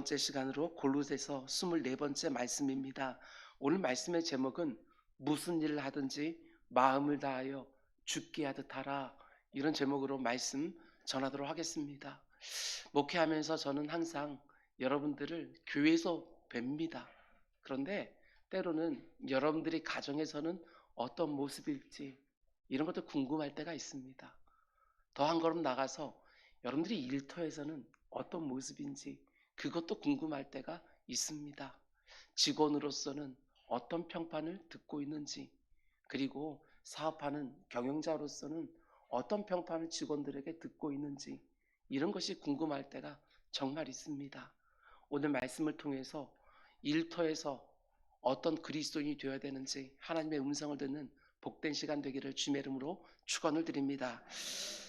번째 시간으로 골로새서 24번째 말씀입니다. 오늘 말씀의 제목은 무슨 일을 하든지 마음을 다하여 죽게 하듯 하라, 이런 제목으로 말씀 전하도록 하겠습니다. 목회하면서 저는 항상 여러분들을 교회에서 뵙니다. 그런데 때로는 여러분들이 가정에서는 어떤 모습일지 이런 것도 궁금할 때가 있습니다. 더 한 걸음 나가서 여러분들이 일터에서는 어떤 모습인지 그것도 궁금할 때가 있습니다. 직원으로서는 어떤 평판을 듣고 있는지, 그리고 사업하는 경영자로서는 어떤 평판을 직원들에게 듣고 있는지, 이런 것이 궁금할 때가 정말 있습니다. 오늘 말씀을 통해서 일터에서 어떤 그리스도인이 되어야 되는지 하나님의 음성을 듣는 복된 시간 되기를 주님의 이름으로 축원을 드립니다.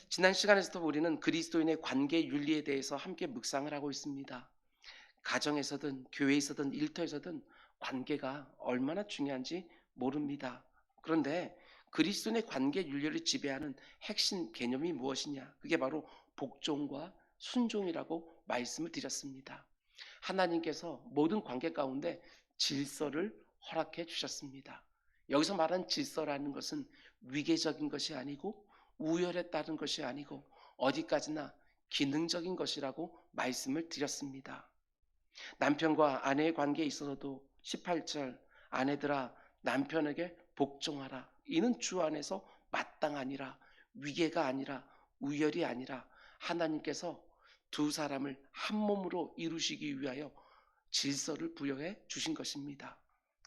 지난 시간에서도 우리는 그리스도인의 관계 윤리에 대해서 함께 묵상을 하고 있습니다. 가정에서든 교회에서든 일터에서든 관계가 얼마나 중요한지 모릅니다. 그런데 그리스도인의 관계 윤리를 지배하는 핵심 개념이 무엇이냐? 그게 바로 복종과 순종이라고 말씀을 드렸습니다. 하나님께서 모든 관계 가운데 질서를 허락해 주셨습니다. 여기서 말하는 질서라는 것은 위계적인 것이 아니고 우열에 따른 것이 아니고 어디까지나 기능적인 것이라고 말씀을 드렸습니다. 남편과 아내의 관계에 있어서도 18절 아내들아 남편에게 복종하라, 이는 주 안에서 마땅하니라, 위계가 아니라 우열이 아니라 하나님께서 두 사람을 한 몸으로 이루시기 위하여 질서를 부여해 주신 것입니다.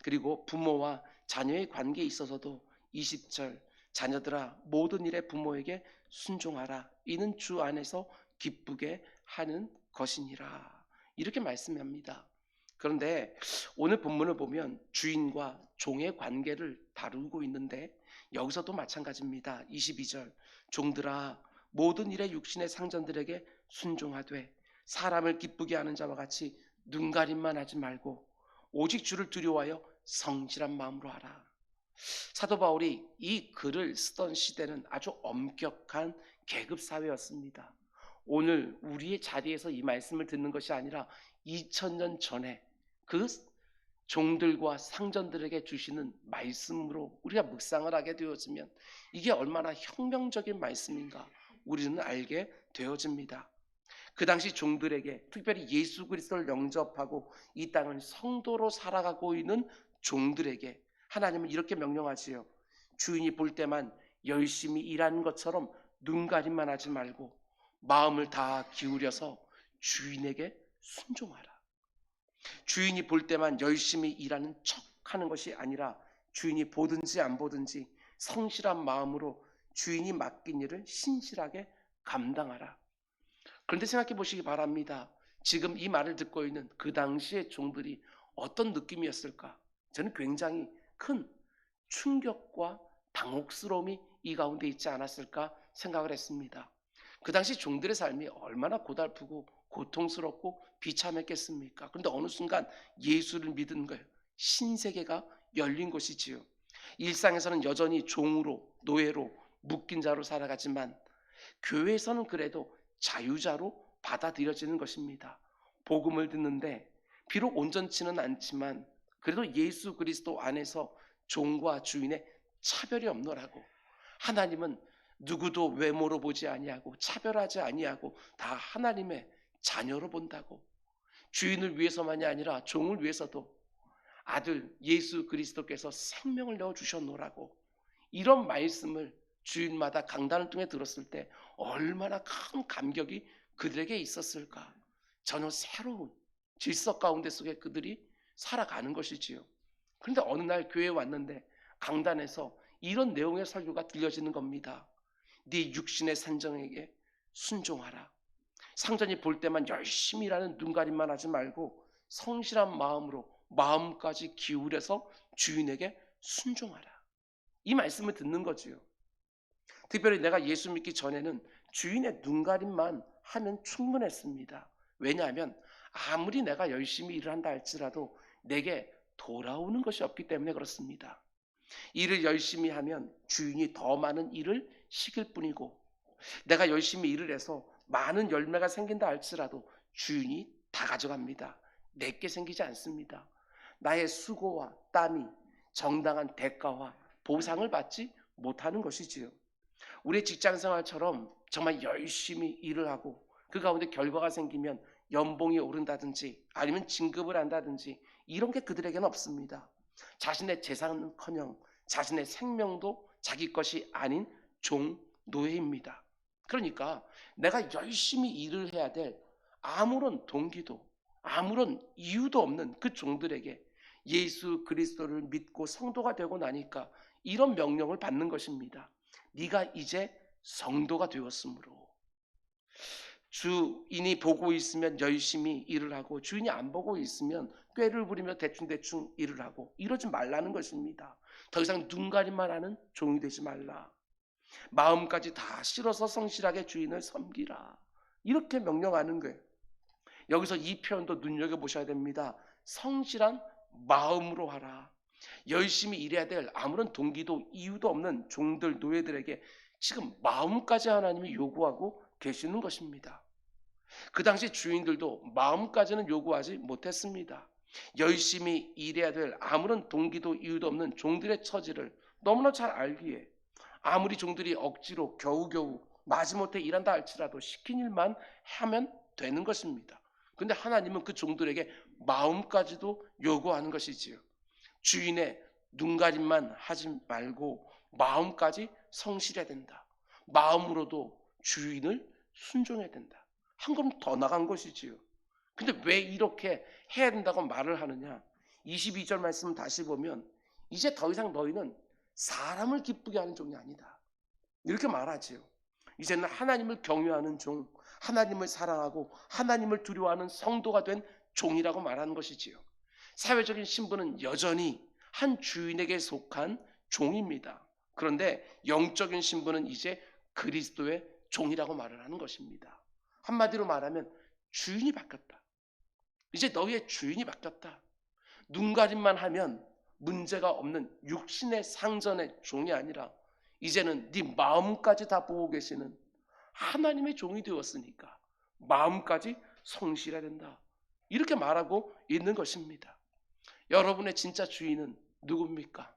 그리고 부모와 자녀의 관계에 있어서도 20절 자녀들아 모든 일에 부모에게 순종하라, 이는 주 안에서 기쁘게 하는 것이니라, 이렇게 말씀합니다. 그런데 오늘 본문을 보면 주인과 종의 관계를 다루고 있는데 여기서도 마찬가지입니다. 22절 종들아 모든 일에 육신의 상전들에게 순종하되 사람을 기쁘게 하는 자와 같이 눈가림만 하지 말고 오직 주를 두려워하여 성실한 마음으로 하라. 사도 바울이 이 글을 쓰던 시대는 아주 엄격한 계급 사회였습니다. 오늘 우리의 자리에서 이 말씀을 듣는 것이 아니라 2000년 전에 그 종들과 상전들에게 주시는 말씀으로 우리가 묵상을 하게 되어지면 이게 얼마나 혁명적인 말씀인가 우리는 알게 되어집니다. 그 당시 종들에게, 특별히 예수 그리스도를 영접하고 이 땅을 성도로 살아가고 있는 종들에게 하나님은 이렇게 명령하지요. 주인이 볼 때만 열심히 일하는 것처럼 눈가림만 하지 말고 마음을 다 기울여서 주인에게 순종하라. 주인이 볼 때만 열심히 일하는 척하는 것이 아니라 주인이 보든지 안 보든지 성실한 마음으로 주인이 맡긴 일을 신실하게 감당하라. 그런데 생각해 보시기 바랍니다. 지금 이 말을 듣고 있는 그 당시의 종들이 어떤 느낌이었을까? 저는 굉장히 큰 충격과 당혹스러움이 이 가운데 있지 않았을까 생각을 했습니다. 그 당시 종들의 삶이 얼마나 고달프고 고통스럽고 비참했겠습니까? 그런데 어느 순간 예수를 믿은 거예요. 신세계가 열린 것이지요. 일상에서는 여전히 종으로, 노예로, 묶인 자로 살아가지만 교회에서는 그래도 자유자로 받아들여지는 것입니다. 복음을 듣는데 비록 온전치는 않지만 그래도 예수 그리스도 안에서 종과 주인의 차별이 없노라고, 하나님은 누구도 외모로 보지 아니하고 차별하지 아니하고 다 하나님의 자녀로 본다고, 주인을 위해서만이 아니라 종을 위해서도 아들 예수 그리스도께서 생명을 내어 주셨노라고, 이런 말씀을 주일마다 강단을 통해 들었을 때 얼마나 큰 감격이 그들에게 있었을까. 전혀 새로운 질서 가운데 속에 그들이 살아가는 것이지요. 그런데 어느 날 교회에 왔는데 강단에서 이런 내용의 설교가 들려지는 겁니다. 네 육신의 산정에게 순종하라. 상전이 볼 때만 열심히 일하는 눈가림만 하지 말고 성실한 마음으로 마음까지 기울여서 주인에게 순종하라. 이 말씀을 듣는 거지요. 특별히 내가 예수 믿기 전에는 주인의 눈가림만 하면 충분했습니다. 왜냐하면 아무리 내가 열심히 일을 한다 할지라도 내게 돌아오는 것이 없기 때문에 그렇습니다. 일을 열심히 하면 주인이 더 많은 일을 시킬 뿐이고, 내가 열심히 일을 해서 많은 열매가 생긴다 할지라도 주인이 다 가져갑니다. 내게 생기지 않습니다. 나의 수고와 땀이 정당한 대가와 보상을 받지 못하는 것이지요. 우리의 직장 생활처럼 정말 열심히 일을 하고 그 가운데 결과가 생기면 연봉이 오른다든지 아니면 진급을 한다든지 이런 게 그들에게는 없습니다. 자신의 재산은커녕 자신의 생명도 자기 것이 아닌 종 노예입니다. 그러니까 내가 열심히 일을 해야 될 아무런 동기도 아무런 이유도 없는 그 종들에게 예수 그리스도를 믿고 성도가 되고 나니까 이런 명령을 받는 것입니다. 네가 이제 성도가 되었으므로. 주인이 보고 있으면 열심히 일을 하고 주인이 안 보고 있으면 꾀를 부리며 대충대충 일을 하고 이러지 말라는 것입니다. 더 이상 눈가림만 하는 종이 되지 말라. 마음까지 다 실어서 성실하게 주인을 섬기라. 이렇게 명령하는 거예요. 여기서 이 표현도 눈여겨보셔야 됩니다. 성실한 마음으로 하라. 열심히 일해야 될 아무런 동기도 이유도 없는 종들 노예들에게 지금 마음까지 하나님이 요구하고 계시는 것입니다. 그 당시 주인들도 마음까지는 요구하지 못했습니다. 열심히 일해야 될 아무런 동기도 이유도 없는 종들의 처지를 너무나 잘 알기에 아무리 종들이 억지로 겨우겨우 마지못해 일한다 할지라도 시킨 일만 하면 되는 것입니다. 그런데 하나님은 그 종들에게 마음까지도 요구하는 것이지요. 주인의 눈가림만 하지 말고 마음까지 성실해야 된다. 마음으로도 주인을 순종해야 된다. 한 걸음 더 나간 것이지요. 근데 왜 이렇게 해야 된다고 말을 하느냐? 22절 말씀 다시 보면 이제 더 이상 너희는 사람을 기쁘게 하는 종이 아니다. 이렇게 말하지요. 이제는 하나님을 경외하는 종, 하나님을 사랑하고 하나님을 두려워하는 성도가 된 종이라고 말하는 것이지요. 사회적인 신분은 여전히 한 주인에게 속한 종입니다. 그런데 영적인 신분은 이제 그리스도의 종이라고 말을 하는 것입니다. 한마디로 말하면 주인이 바뀌었다. 이제 너희의 주인이 바뀌었다. 눈가림만 하면 문제가 없는 육신의 상전의 종이 아니라 이제는 네 마음까지 다 보고 계시는 하나님의 종이 되었으니까 마음까지 성실해야 된다. 이렇게 말하고 있는 것입니다. 여러분의 진짜 주인은 누굽니까?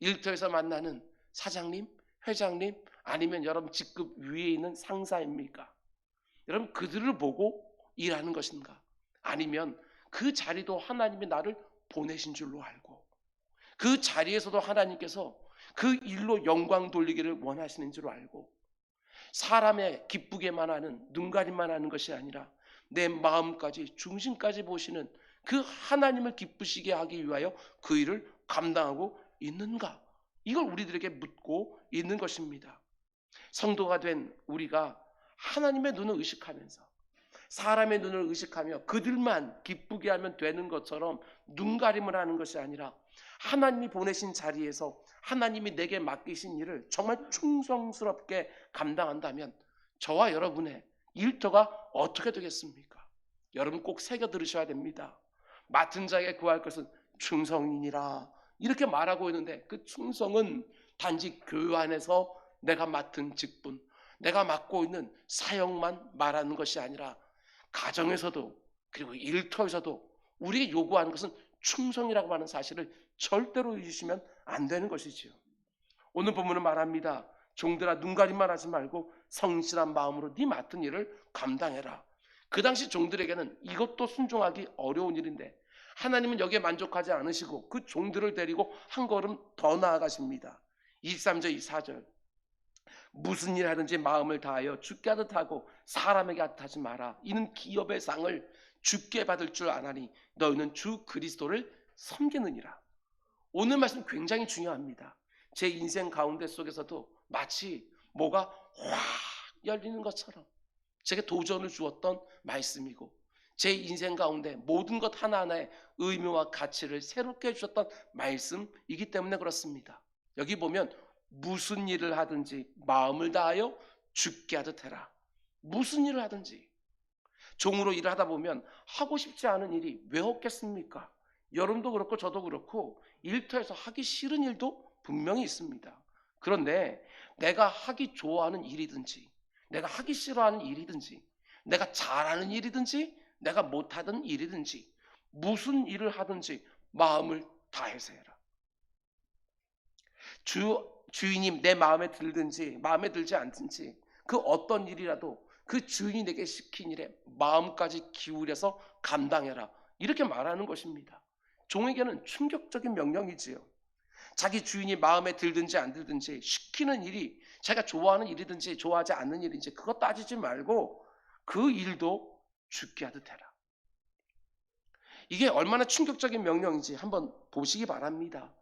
일터에서 만나는 사장님, 회장님, 아니면 여러분 직급 위에 있는 상사입니까? 여러분 그들을 보고 일하는 것인가? 아니면 그 자리도 하나님이 나를 보내신 줄로 알고 그 자리에서도 하나님께서 그 일로 영광 돌리기를 원하시는 줄 알고 사람의 기쁘게만 하는 눈가림만 하는 것이 아니라 내 마음까지 중심까지 보시는 그 하나님을 기쁘시게 하기 위하여 그 일을 감당하고 있는가? 이걸 우리들에게 묻고 있는 것입니다. 성도가 된 우리가 하나님의 눈을 의식하면서 사람의 눈을 의식하며 그들만 기쁘게 하면 되는 것처럼 눈가림을 하는 것이 아니라 하나님이 보내신 자리에서 하나님이 내게 맡기신 일을 정말 충성스럽게 감당한다면 저와 여러분의 일터가 어떻게 되겠습니까? 여러분 꼭 새겨 들으셔야 됩니다. 맡은 자에게 구할 것은 충성이니라 이렇게 말하고 있는데 그 충성은 단지 교회 안에서 내가 맡은 직분, 내가 맡고 있는 사역만 말하는 것이 아니라 가정에서도 그리고 일터에서도 우리에게 요구하는 것은 충성이라고 하는 사실을 절대로 잊으시면 안 되는 것이지요. 오늘 본문은 말합니다. 종들아 눈가림만 하지 말고 성실한 마음으로 네 맡은 일을 감당해라. 그 당시 종들에게는 이것도 순종하기 어려운 일인데 하나님은 여기에 만족하지 않으시고 그 종들을 데리고 한 걸음 더 나아가십니다. 23절 24절 무슨 일 하든지 마음을 다하여 주께 하듯 하고 사람에게 하듯 하지 마라. 이는 기업의 상을 주께 받을 줄 아나니 너희는 주 그리스도를 섬기느니라. 오늘 말씀 굉장히 중요합니다. 제 인생 가운데 속에서도 마치 뭐가 확 열리는 것처럼 제게 도전을 주었던 말씀이고 제 인생 가운데 모든 것 하나하나의 의미와 가치를 새롭게 해주셨던 말씀이기 때문에 그렇습니다. 여기 보면 무슨 일을 하든지 마음을 다하여 주께 하듯 해라. 무슨 일을 하든지 종으로 일을 하다 보면 하고 싶지 않은 일이 왜 없겠습니까? 여러분도 그렇고 저도 그렇고 일터에서 하기 싫은 일도 분명히 있습니다. 그런데 내가 하기 좋아하는 일이든지 내가 하기 싫어하는 일이든지 내가 잘하는 일이든지 내가 못하던 일이든지 무슨 일을 하든지 마음을 다해서 해라. 주인이 내 마음에 들든지 마음에 들지 않든지 그 어떤 일이라도 그 주인이 내게 시킨 일에 마음까지 기울여서 감당해라. 이렇게 말하는 것입니다. 종에게는 충격적인 명령이지요. 자기 주인이 마음에 들든지 안 들든지 시키는 일이 자기가 좋아하는 일이든지 좋아하지 않는 일인지 그거 따지지 말고 그 일도 죽게 하듯 해라. 이게 얼마나 충격적인 명령인지 한번 보시기 바랍니다.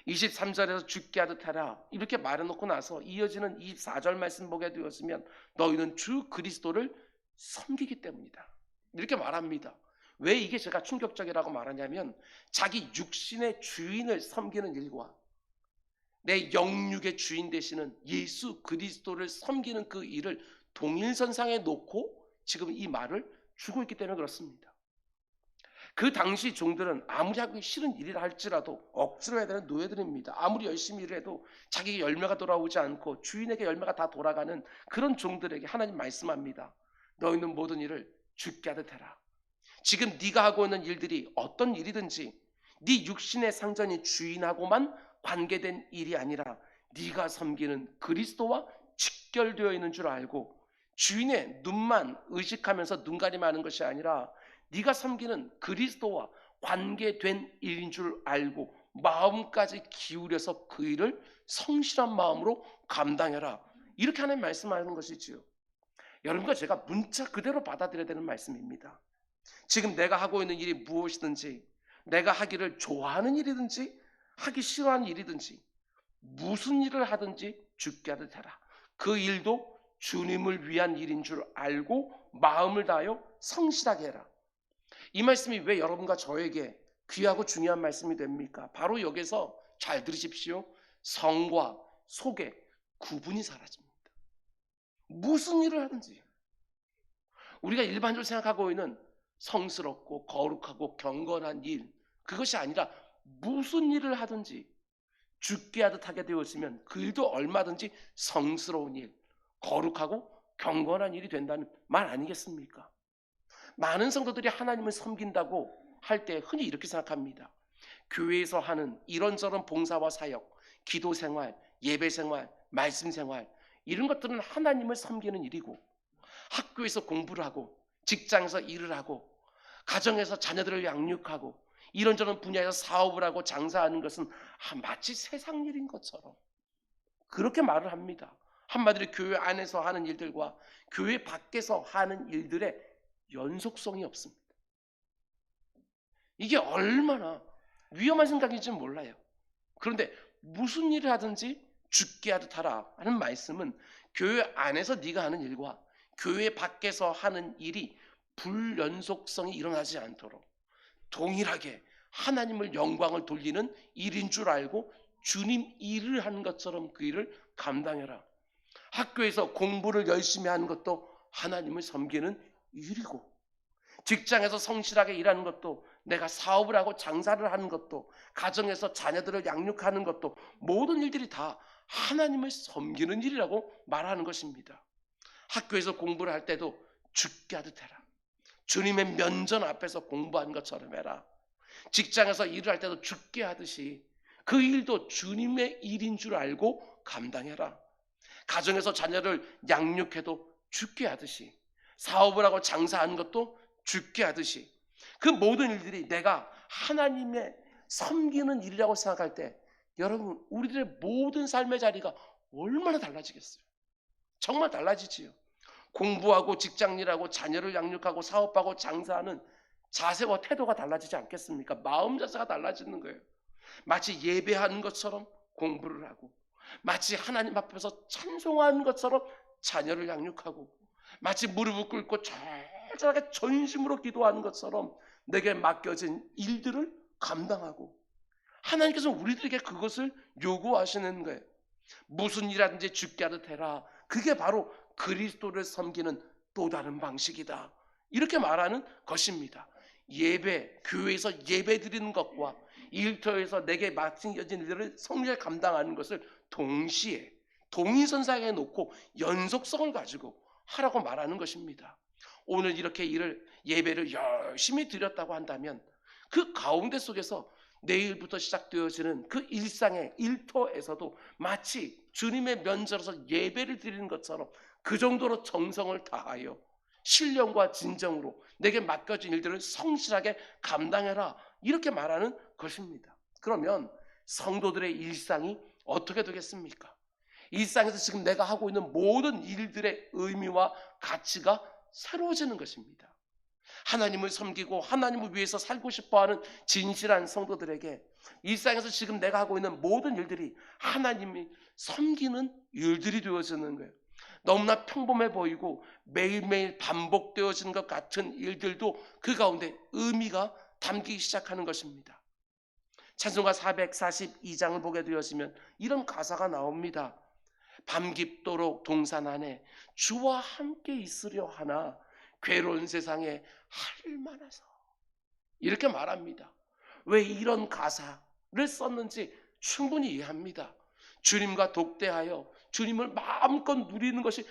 23절에서 죽게 하듯 하라 이렇게 말해놓고 나서 이어지는 24절 말씀 보게 되었으면 너희는 주 그리스도를 섬기기 때문이다. 이렇게 말합니다. 왜 이게 제가 충격적이라고 말하냐면 자기 육신의 주인을 섬기는 일과 내 영육의 주인 되시는 예수 그리스도를 섬기는 그 일을 동일선상에 놓고 지금 이 말을 주고 있기 때문에 그렇습니다. 그 당시 종들은 아무리 하기 싫은 일이라 할지라도 억지로 해야 되는 노예들입니다. 아무리 열심히 일을 해도 자기에게 열매가 돌아오지 않고 주인에게 열매가 다 돌아가는 그런 종들에게 하나님 말씀합니다. 너희는 모든 일을 죽게 하듯 해라. 지금 네가 하고 있는 일들이 어떤 일이든지 네 육신의 상전이 주인하고만 관계된 일이 아니라 네가 섬기는 그리스도와 직결되어 있는 줄 알고 주인의 눈만 의식하면서 눈가림하는 것이 아니라 네가 섬기는 그리스도와 관계된 일인 줄 알고 마음까지 기울여서 그 일을 성실한 마음으로 감당해라. 이렇게 하나님 말씀하는 것이지요. 여러분과 제가 문자 그대로 받아들여야 되는 말씀입니다. 지금 내가 하고 있는 일이 무엇이든지 내가 하기를 좋아하는 일이든지 하기 싫어하는 일이든지 무슨 일을 하든지 죽게 하듯 해라. 그 일도 주님을 위한 일인 줄 알고 마음을 다하여 성실하게 해라. 이 말씀이 왜 여러분과 저에게 귀하고 중요한 말씀이 됩니까? 바로 여기서 잘 들으십시오. 성과 속의 구분이 사라집니다. 무슨 일을 하든지 우리가 일반적으로 생각하고 있는 성스럽고 거룩하고 경건한 일 그것이 아니라 무슨 일을 하든지 죽게 하듯 하게 되었으면 그 일도 얼마든지 성스러운 일, 거룩하고 경건한 일이 된다는 말 아니겠습니까? 많은 성도들이 하나님을 섬긴다고 할 때 흔히 이렇게 생각합니다. 교회에서 하는 이런저런 봉사와 사역, 기도 생활, 예배 생활, 말씀 생활 이런 것들은 하나님을 섬기는 일이고 학교에서 공부를 하고 직장에서 일을 하고 가정에서 자녀들을 양육하고 이런저런 분야에서 사업을 하고 장사하는 것은 마치 세상 일인 것처럼 그렇게 말을 합니다. 한마디로 교회 안에서 하는 일들과 교회 밖에서 하는 일들의 연속성이 없습니다. 이게 얼마나 위험한 생각인지는 몰라요. 그런데 무슨 일을 하든지 죽게 하듯 하라 하는 말씀은 교회 안에서 네가 하는 일과 교회 밖에서 하는 일이 불연속성이 일어나지 않도록 동일하게 하나님을 영광을 돌리는 일인 줄 알고 주님 일을 하는 것처럼 그 일을 감당해라. 학교에서 공부를 열심히 하는 것도 하나님을 섬기는 일이고 직장에서 성실하게 일하는 것도 내가 사업을 하고 장사를 하는 것도 가정에서 자녀들을 양육하는 것도 모든 일들이 다 하나님을 섬기는 일이라고 말하는 것입니다. 학교에서 공부를 할 때도 죽게 하듯 해라. 주님의 면전 앞에서 공부한 것처럼 해라. 직장에서 일을 할 때도 죽게 하듯이 그 일도 주님의 일인 줄 알고 감당해라. 가정에서 자녀를 양육해도 죽게 하듯이 사업을 하고 장사하는 것도 죽게 하듯이 그 모든 일들이 내가 하나님의 섬기는 일이라고 생각할 때 여러분 우리들의 모든 삶의 자리가 얼마나 달라지겠어요. 정말 달라지지요. 공부하고 직장일하고 자녀를 양육하고 사업하고 장사하는 자세와 태도가 달라지지 않겠습니까? 마음 자세가 달라지는 거예요. 마치 예배하는 것처럼 공부를 하고 마치 하나님 앞에서 찬송하는 것처럼 자녀를 양육하고 마치 무릎을 꿇고 절절하게 전심으로 기도하는 것처럼 내게 맡겨진 일들을 감당하고 하나님께서 우리들에게 그것을 요구하시는 거예요. 무슨 일하든지 죽게 하듯 해라. 그게 바로 그리스도를 섬기는 또 다른 방식이다. 이렇게 말하는 것입니다. 예배, 교회에서 예배 드리는 것과 일터에서 내게 맡겨진 일들을 성실히 감당하는 것을 동시에 동일선상에 놓고 연속성을 가지고 하라고 말하는 것입니다. 오늘 이렇게 예배를 열심히 드렸다고 한다면 그 가운데 속에서 내일부터 시작되어지는 그 일상의 일터에서도 마치 주님의 면전에서 예배를 드리는 것처럼 그 정도로 정성을 다하여 신령과 진정으로 내게 맡겨진 일들을 성실하게 감당해라, 이렇게 말하는 것입니다. 그러면 성도들의 일상이 어떻게 되겠습니까? 일상에서 지금 내가 하고 있는 모든 일들의 의미와 가치가 새로워지는 것입니다. 하나님을 섬기고 하나님을 위해서 살고 싶어하는 진실한 성도들에게 일상에서 지금 내가 하고 있는 모든 일들이 하나님이 섬기는 일들이 되어지는 거예요. 너무나 평범해 보이고 매일매일 반복되어지는 것 같은 일들도 그 가운데 의미가 담기기 시작하는 것입니다. 찬송가 442장을 보게 되어지면 이런 가사가 나옵니다. 밤 깊도록 동산 안에 주와 함께 있으려 하나 괴로운 세상에 할 만해서, 이렇게 말합니다. 왜 이런 가사를 썼는지 충분히 이해합니다. 주님과 독대하여 주님을 마음껏 누리는 것이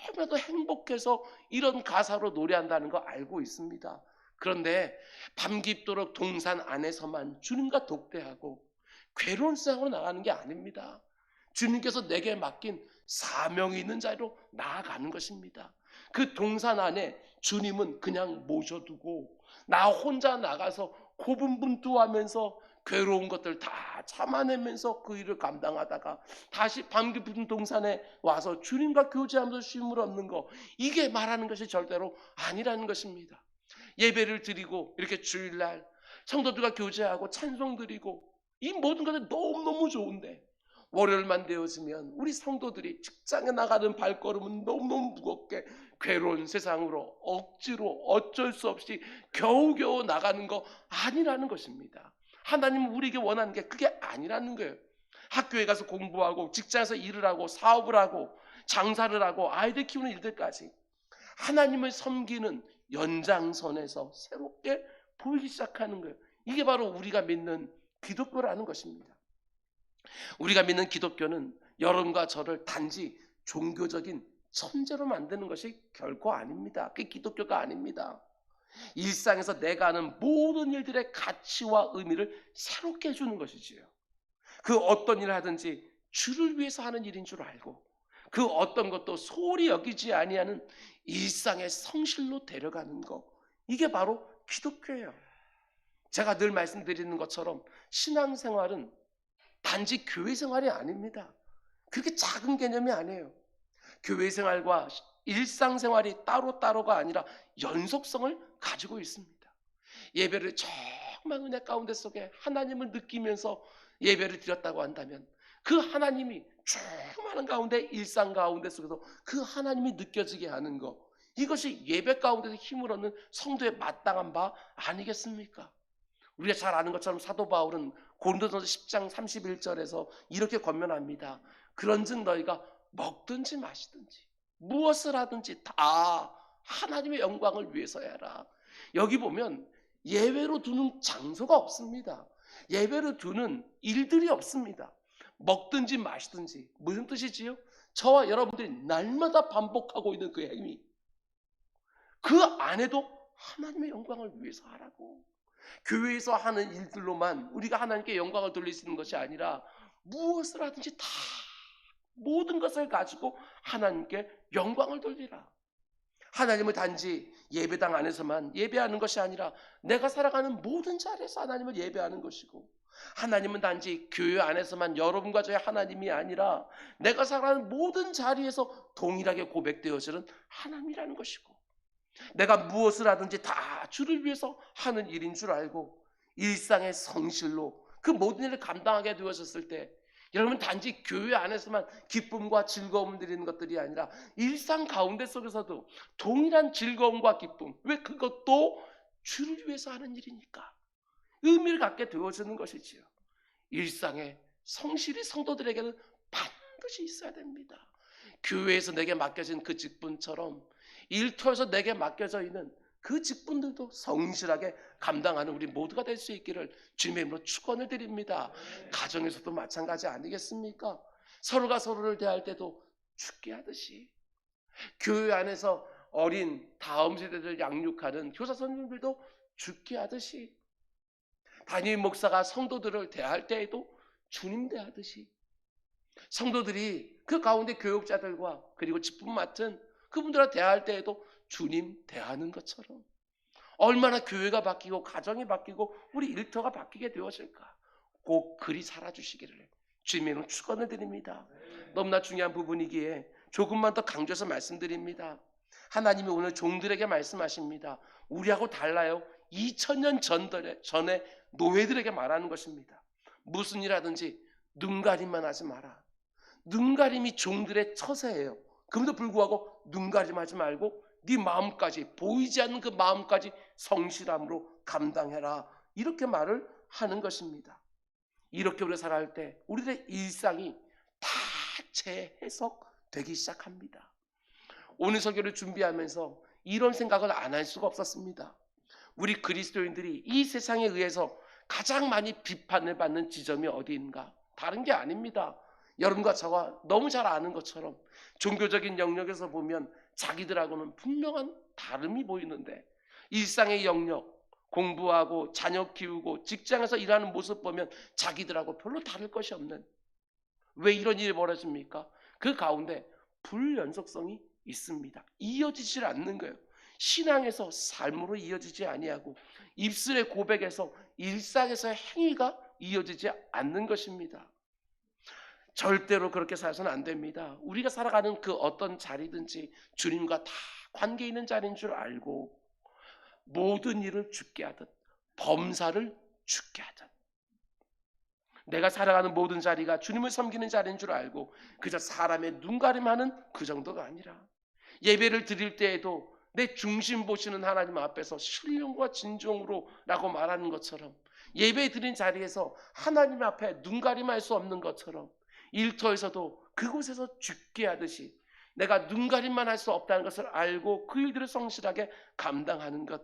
너무나도 행복해서 이런 가사로 노래한다는 거 알고 있습니다. 그런데 밤 깊도록 동산 안에서만 주님과 독대하고 괴로운 세상으로 나가는 게 아닙니다. 주님께서 내게 맡긴 사명이 있는 자리로 나아가는 것입니다. 그 동산 안에 주님은 그냥 모셔두고 나 혼자 나가서 고분분투하면서 괴로운 것들 다 참아내면서 그 일을 감당하다가 다시 밤 깊은 동산에 와서 주님과 교제하면서 쉼을 얻는 거, 이게 말하는 것이 절대로 아니라는 것입니다. 예배를 드리고 이렇게 주일날 성도들과 교제하고 찬송 드리고 이 모든 것이 너무너무 좋은데 월요일만 되어지면 우리 성도들이 직장에 나가는 발걸음은 너무너무 무겁게 괴로운 세상으로 억지로 어쩔 수 없이 겨우겨우 나가는 거 아니라는 것입니다. 하나님은 우리에게 원하는 게 그게 아니라는 거예요. 학교에 가서 공부하고 직장에서 일을 하고 사업을 하고 장사를 하고 아이들 키우는 일들까지 하나님을 섬기는 연장선에서 새롭게 보이기 시작하는 거예요. 이게 바로 우리가 믿는 기독교라는 것입니다. 우리가 믿는 기독교는 여러분과 저를 단지 종교적인 천재로 만드는 것이 결코 아닙니다. 그게 기독교가 아닙니다. 일상에서 내가 하는 모든 일들의 가치와 의미를 새롭게 해주는 것이지요. 그 어떤 일을 하든지 주를 위해서 하는 일인 줄 알고 그 어떤 것도 소홀히 여기지 아니하는 일상의 성실로 데려가는 것, 이게 바로 기독교예요. 제가 늘 말씀드리는 것처럼 신앙생활은 단지 교회 생활이 아닙니다. 그렇게 작은 개념이 아니에요. 교회 생활과 일상생활이 따로따로가 아니라 연속성을 가지고 있습니다. 예배를 정말 은혜 가운데 속에 하나님을 느끼면서 예배를 드렸다고 한다면 그 하나님이 충만한 가운데 일상 가운데 속에서 그 하나님이 느껴지게 하는 것, 이것이 예배 가운데서 힘을 얻는 성도의 마땅한 바 아니겠습니까? 우리가 잘 아는 것처럼 사도 바울은 고린도전서 10장 31절에서 이렇게 권면합니다. 그런즉 너희가 먹든지 마시든지 무엇을 하든지 다 하나님의 영광을 위해서 해라. 여기 보면 예외로 두는 장소가 없습니다. 예외로 두는 일들이 없습니다. 먹든지 마시든지 무슨 뜻이지요? 저와 여러분들이 날마다 반복하고 있는 그 행위, 그 안에도 하나님의 영광을 위해서 하라고. 교회에서 하는 일들로만 우리가 하나님께 영광을 돌릴 수 있는 것이 아니라 무엇을 하든지 다 모든 것을 가지고 하나님께 영광을 돌리라. 하나님을 단지 예배당 안에서만 예배하는 것이 아니라 내가 살아가는 모든 자리에서 하나님을 예배하는 것이고, 하나님은 단지 교회 안에서만 여러분과 저의 하나님이 아니라 내가 살아가는 모든 자리에서 동일하게 고백되어지는 하나님이라는 것이고, 내가 무엇을 하든지 다 주를 위해서 하는 일인 줄 알고 일상의 성실로 그 모든 일을 감당하게 되어졌을 때 여러분 단지 교회 안에서만 기쁨과 즐거움을 드리는 것들이 아니라 일상 가운데 속에서도 동일한 즐거움과 기쁨, 왜 그것도 주를 위해서 하는 일이니까 의미를 갖게 되어지는 것이지요. 일상의 성실이 성도들에게는 반드시 있어야 됩니다. 교회에서 내게 맡겨진 그 직분처럼 일터에서 내게 맡겨져 있는 그 직분들도 성실하게 감당하는 우리 모두가 될 수 있기를 주님의 이름으로 축원을 드립니다. 가정에서도 마찬가지 아니겠습니까? 서로가 서로를 대할 때도 죽게 하듯이, 교회 안에서 어린 다음 세대들 양육하는 교사 선생님들도 죽게 하듯이, 담임 목사가 성도들을 대할 때에도 주님 대하듯이, 성도들이 그 가운데 교육자들과 그리고 직분 맡은 그분들과 대할 때에도 주님 대하는 것처럼 얼마나 교회가 바뀌고 가정이 바뀌고 우리 일터가 바뀌게 되어질까, 꼭 그리 살아주시기를 주님의 이름으로 축원을 드립니다. 너무나 중요한 부분이기에 조금만 더 강조해서 말씀드립니다. 하나님이 오늘 종들에게 말씀하십니다. 우리하고 달라요. 2000년 전에 노예들에게 말하는 것입니다. 무슨 일 하든지 눈가림만 하지 마라. 눈가림이 종들의 처세예요. 그럼에도 불구하고 눈가림하지 말고 네 마음까지, 보이지 않는 그 마음까지 성실함으로 감당해라, 이렇게 말을 하는 것입니다. 이렇게 우리가 살아갈 때 우리들의 일상이 다 재해석되기 시작합니다. 오늘 설교를 준비하면서 이런 생각을 안 할 수가 없었습니다. 우리 그리스도인들이 이 세상에 의해서 가장 많이 비판을 받는 지점이 어디인가? 다른 게 아닙니다. 여러분과 저와 너무 잘 아는 것처럼 종교적인 영역에서 보면 자기들하고는 분명한 다름이 보이는데, 일상의 영역, 공부하고 자녀 키우고 직장에서 일하는 모습 보면 자기들하고 별로 다를 것이 없는, 왜 이런 일이 벌어집니까? 그 가운데 불연속성이 있습니다. 이어지질 않는 거예요. 신앙에서 삶으로 이어지지 아니하고 입술의 고백에서 일상에서의 행위가 이어지지 않는 것입니다. 절대로 그렇게 살아서는 안 됩니다. 우리가 살아가는 그 어떤 자리든지 주님과 다 관계 있는 자리인 줄 알고 모든 일을 죽게 하듯, 범사를 죽게 하듯, 내가 살아가는 모든 자리가 주님을 섬기는 자리인 줄 알고 그저 사람의 눈가림하는 그 정도가 아니라, 예배를 드릴 때에도 내 중심 보시는 하나님 앞에서 신령과 진정으로 라고 말하는 것처럼, 예배 드린 자리에서 하나님 앞에 눈가림할 수 없는 것처럼 일터에서도 그곳에서 죽게 하듯이 내가 눈가림만 할 수 없다는 것을 알고 그 일들을 성실하게 감당하는 것,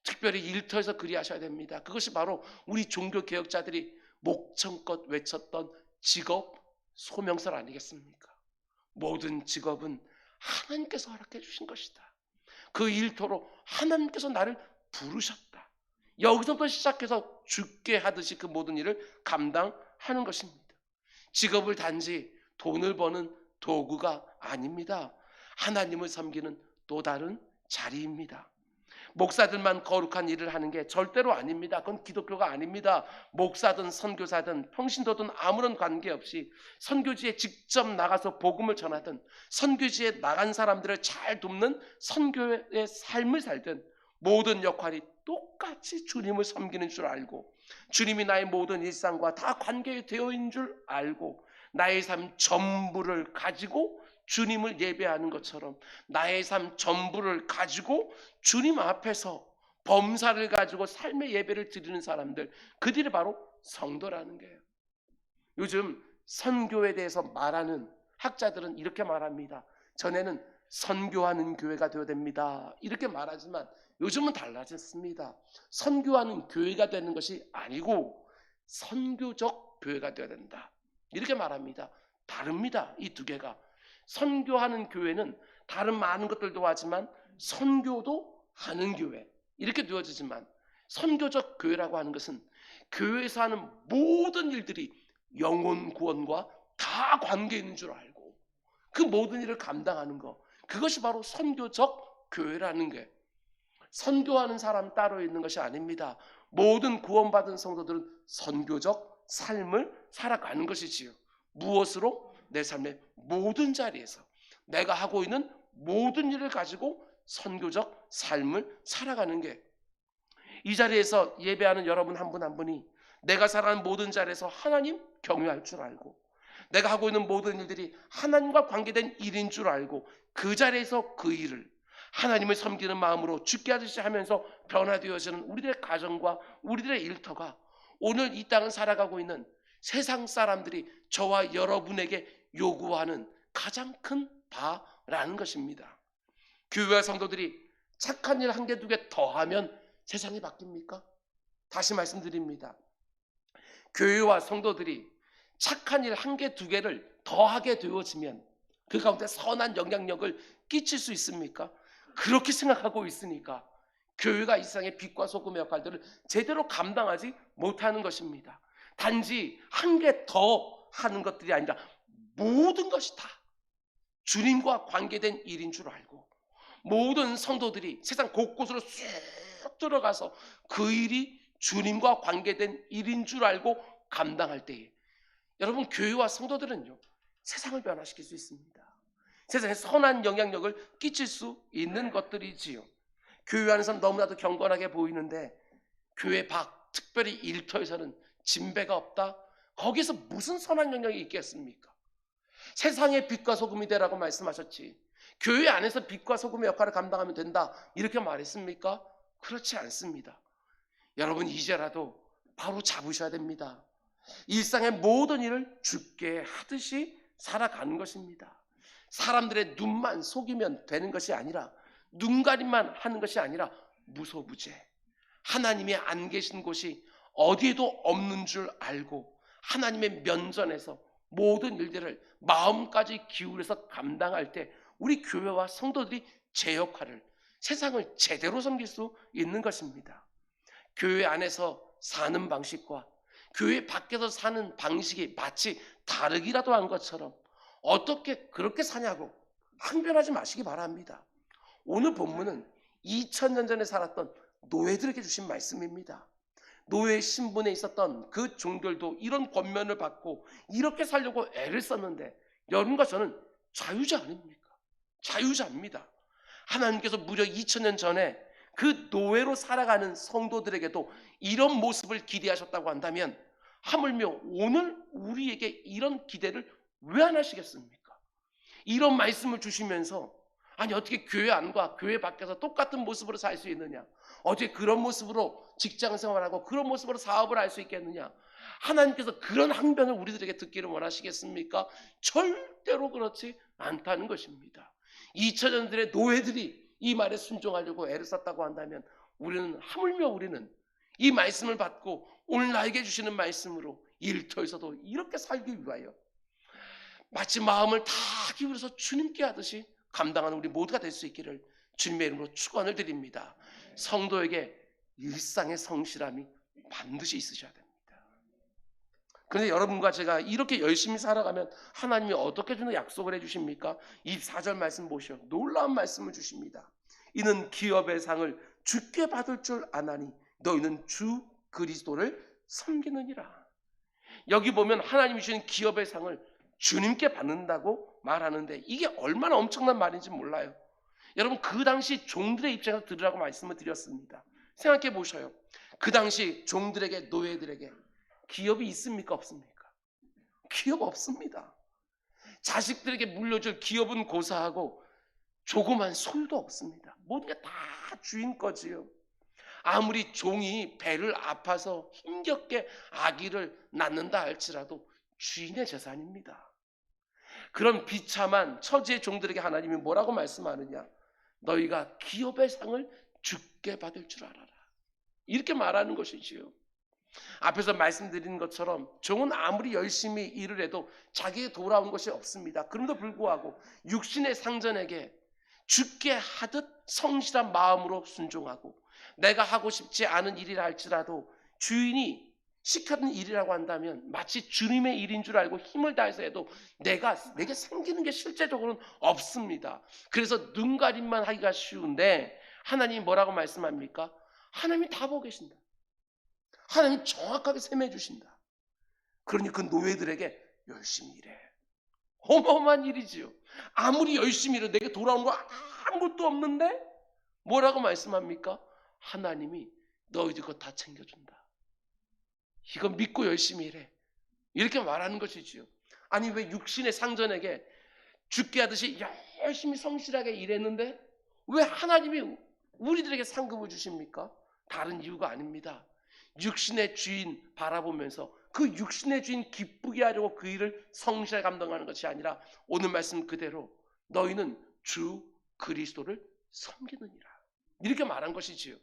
특별히 일터에서 그리하셔야 됩니다. 그것이 바로 우리 종교개혁자들이 목청껏 외쳤던 직업 소명설 아니겠습니까? 모든 직업은 하나님께서 허락해 주신 것이다. 그 일터로 하나님께서 나를 부르셨다. 여기서부터 시작해서 죽게 하듯이 그 모든 일을 감당하는 것입니다. 직업을 단지 돈을 버는 도구가 아닙니다. 하나님을 섬기는 또 다른 자리입니다. 목사들만 거룩한 일을 하는 게 절대로 아닙니다. 그건 기독교가 아닙니다. 목사든 선교사든 평신도든 아무런 관계없이 선교지에 직접 나가서 복음을 전하든 선교지에 나간 사람들을 잘 돕는 선교의 삶을 살든 모든 역할이 똑같이 주님을 섬기는 줄 알고, 주님이 나의 모든 일상과 다 관계되어 있는 줄 알고, 나의 삶 전부를 가지고 주님을 예배하는 것처럼 나의 삶 전부를 가지고 주님 앞에서 범사를 가지고 삶의 예배를 드리는 사람들, 그들이 바로 성도라는 거예요. 요즘 선교에 대해서 말하는 학자들은 이렇게 말합니다. 전에는 선교하는 교회가 되어야 됩니다, 이렇게 말하지만 요즘은 달라졌습니다. 선교하는 교회가 되는 것이 아니고 선교적 교회가 되어야 된다, 이렇게 말합니다. 다릅니다. 이 두 개가. 선교하는 교회는 다른 많은 것들도 하지만 선교도 하는 교회, 이렇게 되어지지만 선교적 교회라고 하는 것은 교회에서 하는 모든 일들이 영혼 구원과 다 관계 있는 줄 알고 그 모든 일을 감당하는 것, 그것이 바로 선교적 교회라는 게, 선교하는 사람 따로 있는 것이 아닙니다. 모든 구원받은 성도들은 선교적 삶을 살아가는 것이지요. 무엇으로? 내 삶의 모든 자리에서 내가 하고 있는 모든 일을 가지고 선교적 삶을 살아가는 게, 이 자리에서 예배하는 여러분 한 분 한 분이 내가 살아가는 모든 자리에서 하나님 경외할 줄 알고 내가 하고 있는 모든 일들이 하나님과 관계된 일인 줄 알고 그 자리에서 그 일을 하나님을 섬기는 마음으로 죽게 하듯이 하면서 변화되어지는 우리들의 가정과 우리들의 일터가 오늘 이 땅을 살아가고 있는 세상 사람들이 저와 여러분에게 요구하는 가장 큰 바라는 것입니다. 교회와 성도들이 착한 일 한 개 두 개 더하면 세상이 바뀝니까? 다시 말씀드립니다. 교회와 성도들이 착한 일 한 개 두 개를 더하게 되어지면 그 가운데 선한 영향력을 끼칠 수 있습니까? 그렇게 생각하고 있으니까 교회가 이 세상의 빛과 소금의 역할들을 제대로 감당하지 못하는 것입니다. 단지 한 개 더 하는 것들이 아니라 모든 것이 다 주님과 관계된 일인 줄 알고 모든 성도들이 세상 곳곳으로 쑥 들어가서 그 일이 주님과 관계된 일인 줄 알고 감당할 때에 여러분 교회와 성도들은요 세상을 변화시킬 수 있습니다. 세상에 선한 영향력을 끼칠 수 있는 것들이지요. 교회 안에서는 너무나도 경건하게 보이는데 교회 밖 특별히 일터에서는 진배가 없다. 거기서 무슨 선한 영향이 있겠습니까? 세상의 빛과 소금이 되라고 말씀하셨지 교회 안에서 빛과 소금의 역할을 감당하면 된다 이렇게 말했습니까? 그렇지 않습니다. 여러분 이제라도 바로 잡으셔야 됩니다. 일상의 모든 일을 주께 하듯이 살아가는 것입니다. 사람들의 눈만 속이면 되는 것이 아니라 눈가림만 하는 것이 아니라 무소부재 하나님이 안 계신 곳이 어디에도 없는 줄 알고 하나님의 면전에서 모든 일들을 마음까지 기울여서 감당할 때 우리 교회와 성도들이 제 역할을 세상을 제대로 섬길 수 있는 것입니다. 교회 안에서 사는 방식과 교회 밖에서 사는 방식이 마치 다르기라도 한 것처럼 어떻게 그렇게 사냐고 항변하지 마시기 바랍니다. 오늘 본문은 2000년 전에 살았던 노예들에게 주신 말씀입니다. 노예 신분에 있었던 그 종들도 이런 권면을 받고 이렇게 살려고 애를 썼는데 여러분과 저는 자유자 아닙니까? 자유자입니다. 하나님께서 무려 2000년 전에 그 노예로 살아가는 성도들에게도 이런 모습을 기대하셨다고 한다면 하물며 오늘 우리에게 이런 기대를 왜 안 하시겠습니까? 이런 말씀을 주시면서 아니 어떻게 교회 안과 교회 밖에서 똑같은 모습으로 살 수 있느냐? 어떻게 그런 모습으로 직장 생활하고 그런 모습으로 사업을 할 수 있겠느냐? 하나님께서 그런 항변을 우리들에게 듣기를 원하시겠습니까? 절대로 그렇지 않다는 것입니다. 2000년들의 노예들이 이 말에 순종하려고 애를 썼다고 한다면 하물며 우리는 이 말씀을 받고 오늘 나에게 주시는 말씀으로 일터에서도 이렇게 살기 위하여 마치 마음을 다 기울여서 주님께 하듯이 감당하는 우리 모두가 될 수 있기를 주님의 이름으로 축원을 드립니다. 성도에게 일상의 성실함이 반드시 있으셔야 됩니다. 그런데 여러분과 제가 이렇게 열심히 살아가면 하나님이 어떻게 주는 약속을 해주십니까? 24절 말씀 보시오. 놀라운 말씀을 주십니다. 이는 기업의 상을 주께 받을 줄 아나니 너희는 주 그리스도를 섬기느니라. 여기 보면 하나님이 주신 기업의 상을 주님께 받는다고 말하는데 이게 얼마나 엄청난 말인지 몰라요. 여러분 그 당시 종들의 입장에서 들으라고 말씀을 드렸습니다. 생각해 보셔요. 그 당시 종들에게 노예들에게 기업이 있습니까 없습니까? 기업 없습니다. 자식들에게 물려줄 기업은 고사하고 조그만 소유도 없습니다. 모든 게 다 주인 거지요. 아무리 종이 배를 아파서 힘겹게 아기를 낳는다 할지라도 주인의 재산입니다. 그런 비참한 처지의 종들에게 하나님이 뭐라고 말씀하느냐? 너희가 기업의 상을 주께 받을 줄 알아라. 이렇게 말하는 것이지요. 앞에서 말씀드린 것처럼 종은 아무리 열심히 일을 해도 자기에게 돌아온 것이 없습니다. 그럼에도 불구하고 육신의 상전에게 주께 하듯 성실한 마음으로 순종하고 내가 하고 싶지 않은 일이라 할지라도 주인이 시켰던 일이라고 한다면 마치 주님의 일인 줄 알고 힘을 다해서 해도 내게 생기는 게 실제적으로는 없습니다. 그래서 눈가림만 하기가 쉬운데 하나님이 뭐라고 말씀합니까? 하나님이 다 보고 계신다. 하나님이 정확하게 셈해 주신다. 그러니 그 노예들에게 열심히 일해. 어마어마한 일이지요. 아무리 열심히 일해 내게 돌아오는 거 아무것도 없는데 뭐라고 말씀합니까? 하나님이 너희들 거 다 챙겨준다. 이거 믿고 열심히 일해. 이렇게 말하는 것이지요. 아니 왜 육신의 상전에게 죽게 하듯이 열심히 성실하게 일했는데 왜 하나님이 우리들에게 상급을 주십니까? 다른 이유가 아닙니다. 육신의 주인 바라보면서 그 육신의 주인 기쁘게 하려고 그 일을 성실하게 감당하는 것이 아니라 오늘 말씀 그대로 너희는 주 그리스도를 섬기느니라. 이렇게 말한 것이지요.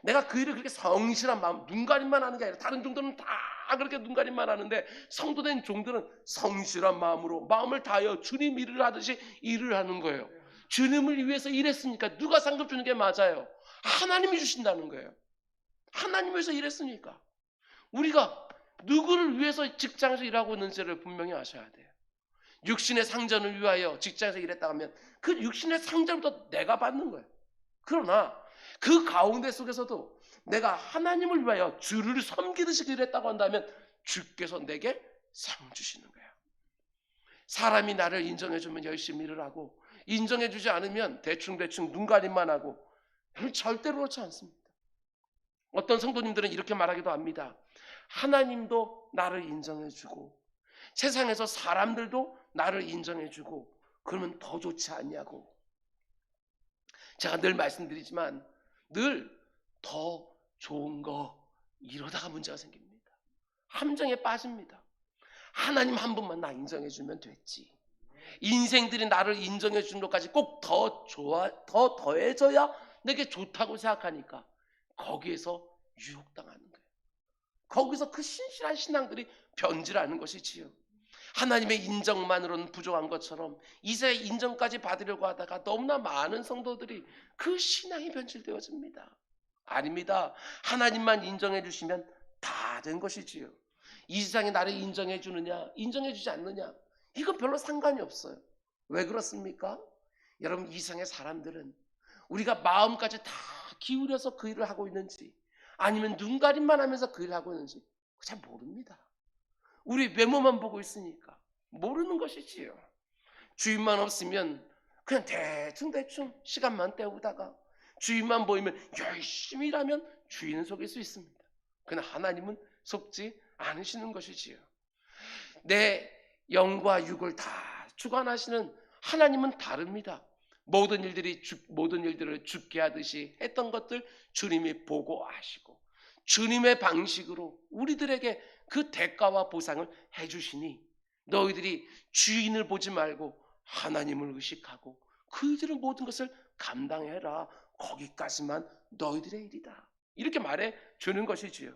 내가 그 일을 그렇게 성실한 마음, 눈가림만 하는 게 아니라 다른 종들은 다 그렇게 눈가림만 하는데 성도된 종들은 성실한 마음으로 마음을 다하여 주님 일을 하듯이 일을 하는 거예요. 주님을 위해서 일했으니까 누가 상급 주는 게 맞아요? 하나님이 주신다는 거예요. 하나님 위해서 일했으니까. 우리가 누구를 위해서 직장에서 일하고 있는지를 분명히 아셔야 돼요. 육신의 상전을 위하여 직장에서 일했다 하면 그 육신의 상전부터 내가 받는 거예요. 그러나 그 가운데 속에서도 내가 하나님을 위하여 주를 섬기듯이 일했다고 한다면 주께서 내게 상 주시는 거예요. 사람이 나를 인정해주면 열심히 일을 하고 인정해주지 않으면 대충대충 눈가림만 하고 절대로 그렇지 않습니다. 어떤 성도님들은 이렇게 말하기도 합니다. 하나님도 나를 인정해주고 세상에서 사람들도 나를 인정해주고 그러면 더 좋지 않냐고. 제가 늘 말씀드리지만 늘 더 좋은 거 이러다가 문제가 생깁니다. 함정에 빠집니다. 하나님 한 분만 나 인정해주면 됐지. 인생들이 나를 인정해주는 것까지 꼭 더 더해져야 내게 좋다고 생각하니까 거기에서 유혹당하는 거예요. 거기서 그 신실한 신앙들이 변질하는 것이지요. 하나님의 인정만으로는 부족한 것처럼 이제 인정까지 받으려고 하다가 너무나 많은 성도들이 그 신앙이 변질되어집니다. 아닙니다. 하나님만 인정해 주시면 다 된 것이지요. 이 세상에 나를 인정해 주느냐 인정해 주지 않느냐 이건 별로 상관이 없어요. 왜 그렇습니까? 여러분, 이 세상의 사람들은 우리가 마음까지 다 기울여서 그 일을 하고 있는지 아니면 눈가림만 하면서 그 일을 하고 있는지 잘 모릅니다. 우리 외모만 보고 있으니까 모르는 것이지요. 주인만 없으면 그냥 대충 시간만 때우다가 주인만 보이면 열심히 일하면 주인은 속일 수 있습니다. 그러나 하나님은 속지 않으시는 것이지요. 내 영과 육을 다 주관하시는 하나님은 다릅니다. 모든 일들을 죽게 하듯이 했던 것들 주님이 보고 아시고 주님의 방식으로 우리들에게 그 대가와 보상을 해주시니 너희들이 주인을 보지 말고 하나님을 의식하고 그들은 모든 것을 감당해라. 거기까지만 너희들의 일이다. 이렇게 말해 주는 것이지요.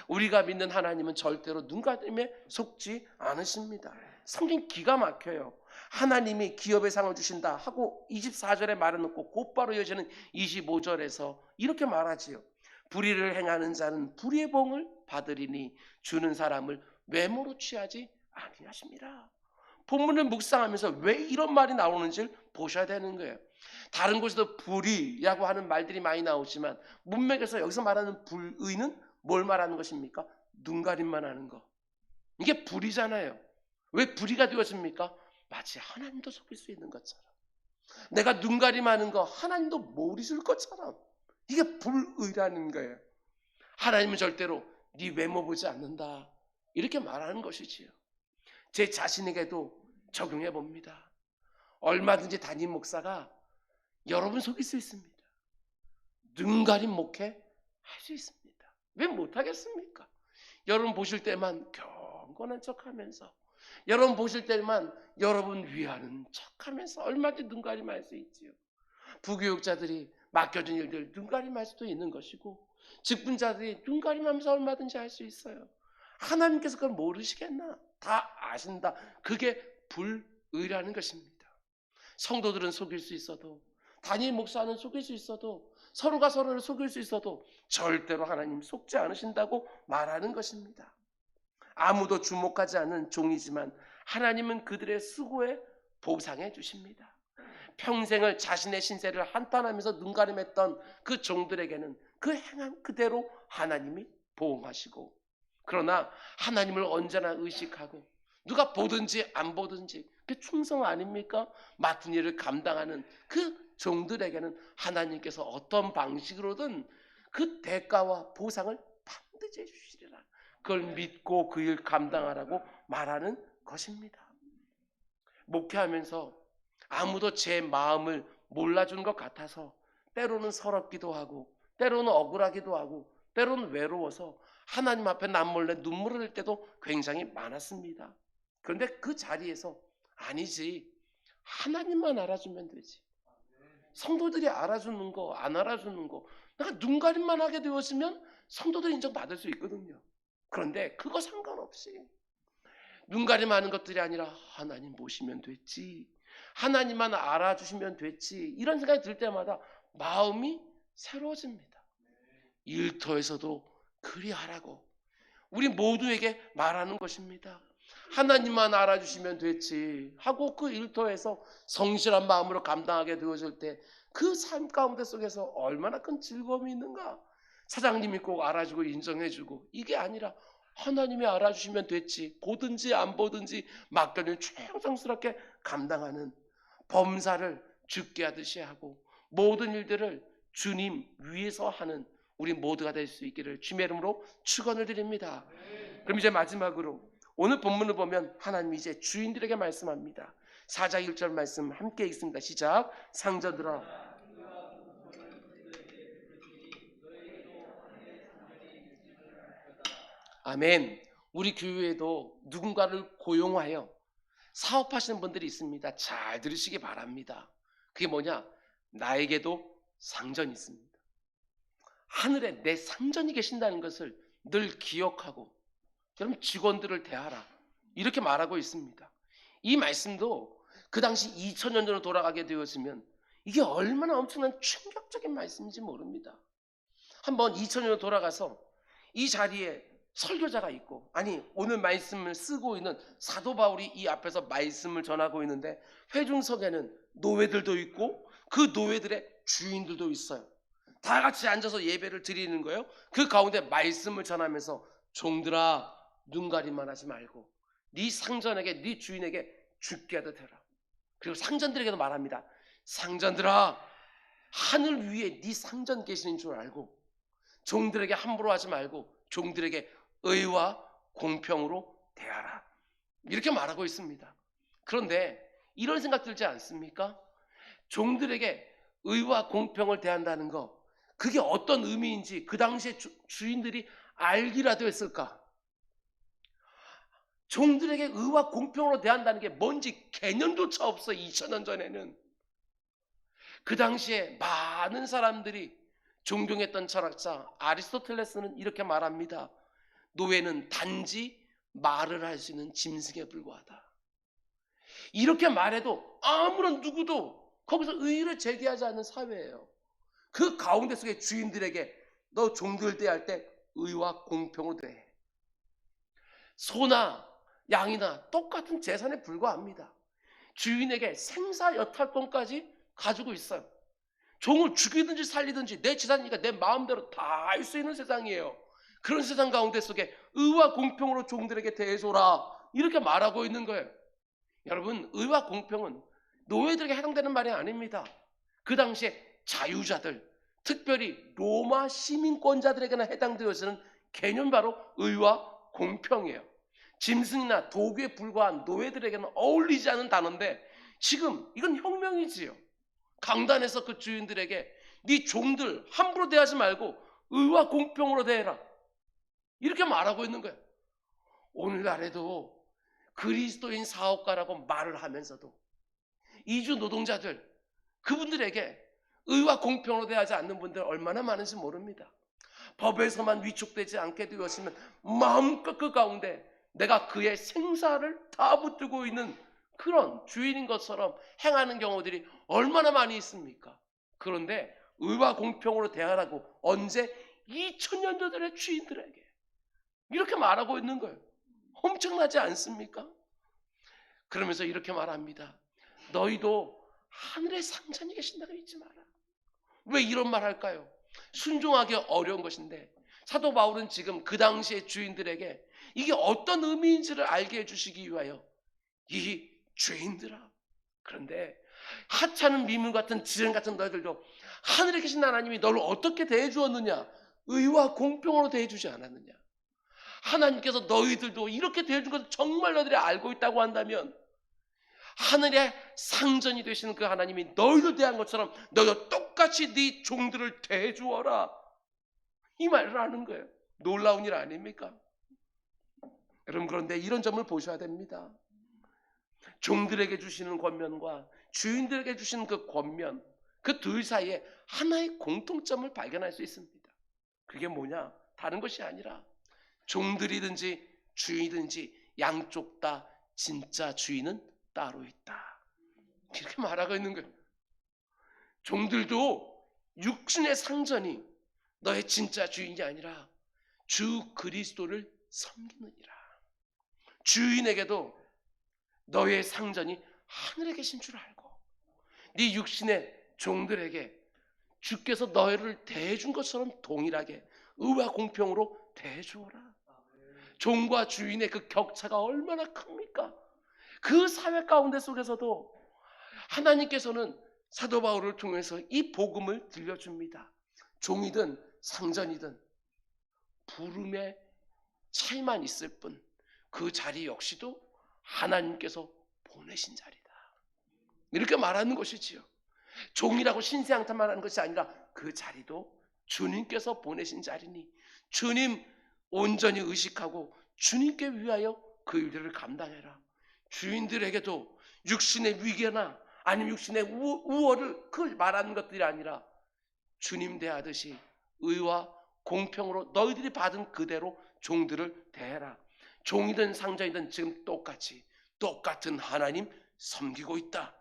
우리가 믿는 하나님은 절대로 눈가림에 속지 않으십니다. 성경 기가 막혀요. 하나님이 기업의 상을 주신다 하고 24절에 말해놓고 곧바로 이어지는 25절에서 이렇게 말하지요. 불의를 행하는 자는 불의의 봉을 받으리니 주는 사람을 외모로 취하지 아니하십니다. 본문을 묵상하면서 왜 이런 말이 나오는지를 보셔야 되는 거예요. 다른 곳에도 불의라고 하는 말들이 많이 나오지만 문맥에서 여기서 말하는 불의는 뭘 말하는 것입니까? 눈가림만 하는 거. 이게 불의잖아요. 왜 불의가 되어집니까? 마치 하나님도 속일 수 있는 것처럼. 내가 눈가림하는 거 하나님도 모르실 것처럼. 이게 불의라는 거예요. 하나님은 절대로 네 외모 보지 않는다. 이렇게 말하는 것이지요. 제 자신에게도 적용해 봅니다. 얼마든지 담임 목사가 여러분 속일 수 있습니다. 눈가림 목회 할 수 있습니다. 왜 못하겠습니까? 여러분 보실 때만 경건한 척하면서 여러분 보실 때만 여러분 위하는 척하면서 얼마든지 눈가림할 수 있지요. 부교육자들이 맡겨진 일들 눈가림할 수도 있는 것이고 직분자들이 눈가림하면서 얼마든지 할 수 있어요. 하나님께서 그걸 모르시겠나? 다 아신다. 그게 불의라는 것입니다. 성도들은 속일 수 있어도 담임 목사는 속일 수 있어도 서로가 서로를 속일 수 있어도 절대로 하나님 속지 않으신다고 말하는 것입니다. 아무도 주목하지 않는 종이지만 하나님은 그들의 수고에 보상해 주십니다. 평생을 자신의 신세를 한탄하면서 눈가림했던 그 종들에게는 그 행한 그대로 하나님이 보응하시고 그러나 하나님을 언제나 의식하고 누가 보든지 안 보든지 그 충성 아닙니까? 맡은 일을 감당하는 그 종들에게는 하나님께서 어떤 방식으로든 그 대가와 보상을 반드시 해주시리라. 그걸 믿고 그 일 감당하라고 말하는 것입니다. 목회하면서 아무도 제 마음을 몰라준 것 같아서 때로는 서럽기도 하고 때로는 억울하기도 하고 때로는 외로워서 하나님 앞에 남몰래 눈물을 흘릴 때도 굉장히 많았습니다. 그런데 그 자리에서 아니지, 하나님만 알아주면 되지. 성도들이 알아주는 거 안 알아주는 거 내가 눈가림만 하게 되었으면 성도들 인정받을 수 있거든요. 그런데 그거 상관없이 눈가림하는 것들이 아니라 하나님 보시면 됐지. 하나님만 알아주시면 됐지, 이런 생각이 들 때마다 마음이 새로워집니다. 일터에서도 그리하라고 우리 모두에게 말하는 것입니다. 하나님만 알아주시면 됐지 하고 그 일터에서 성실한 마음으로 감당하게 되어질 때 그 삶 가운데 속에서 얼마나 큰 즐거움이 있는가. 사장님이 꼭 알아주고 인정해주고 이게 아니라 하나님이 알아주시면 됐지, 보든지 안 보든지 맡겨진 충성스럽게 감당하는, 범사를 주께 하듯이 하고 모든 일들을 주님 위에서 하는 우리 모두가 될 수 있기를 주님의 이름으로 축원을 드립니다. 그럼 이제 마지막으로 오늘 본문을 보면 하나님이 이제 주인들에게 말씀합니다. 4장 1절 말씀 함께 읽습니다. 시작. 상전들아. 아멘. 우리 교회에도 누군가를 고용하여 사업하시는 분들이 있습니다. 잘 들으시기 바랍니다. 그게 뭐냐? 나에게도 상전이 있습니다. 하늘에 내 상전이 계신다는 것을 늘 기억하고 그럼 직원들을 대하라, 이렇게 말하고 있습니다. 이 말씀도 그 당시 2000년 전으로 돌아가게 되었으면 이게 얼마나 엄청난 충격적인 말씀인지 모릅니다. 한번 2000년으로 돌아가서 이 자리에 설교자가 있고, 아니 오늘 말씀을 쓰고 있는 사도 바울이 이 앞에서 말씀을 전하고 있는데 회중석에는 노예들도 있고 그 노예들의 주인들도 있어요. 다 같이 앉아서 예배를 드리는 거예요. 그 가운데 말씀을 전하면서 종들아 눈가림만 하지 말고 네 상전에게, 네 주인에게 죽게 하듯 해라. 그리고 상전들에게도 말합니다. 상전들아, 하늘 위에 네 상전 계시는 줄 알고 종들에게 함부로 하지 말고 종들에게 의와 공평으로 대하라, 이렇게 말하고 있습니다. 그런데 이런 생각 들지 않습니까? 종들에게 의와 공평을 대한다는 거, 그게 어떤 의미인지 그 당시에 주인들이 알기라도 했을까? 종들에게 의와 공평으로 대한다는 게 뭔지 개념조차 없어. 2000년 전에는. 그 당시에 많은 사람들이 존경했던 철학자 아리스토텔레스는 이렇게 말합니다. 노예는 단지 말을 할 수 있는 짐승에 불과하다. 이렇게 말해도 아무런 누구도 거기서 의의를 제기하지 않는 사회예요. 그 가운데 속에 주인들에게 너 종들 대할 때 의와 공평으로 대해. 소나 양이나 똑같은 재산에 불과합니다. 주인에게 생사여탈권까지 가지고 있어요. 종을 죽이든지 살리든지 내 재산이니까 내 마음대로 다 할 수 있는 세상이에요. 그런 세상 가운데 속에 의와 공평으로 종들에게 대해줘라, 이렇게 말하고 있는 거예요. 여러분, 의와 공평은 노예들에게 해당되는 말이 아닙니다. 그 당시에 자유자들, 특별히 로마 시민권자들에게나 해당되어지는 개념, 바로 의와 공평이에요. 짐승이나 도구에 불과한 노예들에게는 어울리지 않은 단어인데 지금 이건 혁명이지요. 강단에서 그 주인들에게 네 종들 함부로 대하지 말고 의와 공평으로 대해라, 이렇게 말하고 있는 거예요. 오늘날에도 그리스도인 사업가라고 말을 하면서도 이주 노동자들, 그분들에게 의와 공평으로 대하지 않는 분들 얼마나 많은지 모릅니다. 법에서만 위축되지 않게 되었으면 마음껏 그 가운데 내가 그의 생사를 다 붙들고 있는 그런 주인인 것처럼 행하는 경우들이 얼마나 많이 있습니까? 그런데 의와 공평으로 대하라고 언제? 2000년 전의 주인들에게 이렇게 말하고 있는 거예요. 엄청나지 않습니까? 그러면서 이렇게 말합니다. 너희도 하늘에 상전이 계신다고 잊지 마라. 왜 이런 말 할까요? 순종하기 어려운 것인데 사도 바울은 지금 그 당시의 주인들에게 이게 어떤 의미인지를 알게 해주시기 위하여 이 주인들아, 그런데 하찮은 미문 같은 지ren 같은 너희들도 하늘에 계신 하나님이 너를 어떻게 대해 주었느냐? 의와 공평으로 대해 주지 않았느냐? 하나님께서 너희들도 이렇게 대해 준 것을 정말 너희들이 알고 있다고 한다면 하늘의 상전이 되시는 그 하나님이 너희들 대한 것처럼 너희도 똑같이 네 종들을 대해 주어라, 이 말을 하는 거예요. 놀라운 일 아닙니까? 여러분, 그런데 이런 점을 보셔야 됩니다. 종들에게 주시는 권면과 주인들에게 주시는 그 권면, 그 둘 사이에 하나의 공통점을 발견할 수 있습니다. 그게 뭐냐? 다른 것이 아니라 종들이든지 주인이든지 양쪽 다 진짜 주인은 따로 있다. 이렇게 말하고 있는 거예요. 종들도 육신의 상전이 너의 진짜 주인이 아니라 주 그리스도를 섬기느니라. 주인에게도 너의 상전이 하늘에 계신 줄 알고 네 육신의 종들에게 주께서 너희를 대해준 것처럼 동일하게 의와 공평으로 대해주어라. 종과 주인의 그 격차가 얼마나 큽니까? 그 사회 가운데 속에서도 하나님께서는 사도 바울을 통해서 이 복음을 들려줍니다. 종이든 상전이든 부름의 차이만 있을 뿐 그 자리 역시도 하나님께서 보내신 자리다. 이렇게 말하는 것이지요. 종이라고 신세한테 말하는 것이 아니라 그 자리도 주님께서 보내신 자리니 주님 온전히 의식하고 주님께 위하여 그 일들을 감당해라. 주인들에게도 육신의 위계나 아니면 육신의 우월을 그 말하는 것들이 아니라 주님 대하듯이 의와 공평으로 너희들이 받은 그대로 종들을 대해라. 종이든 상전이든 지금 똑같은 하나님 섬기고 있다.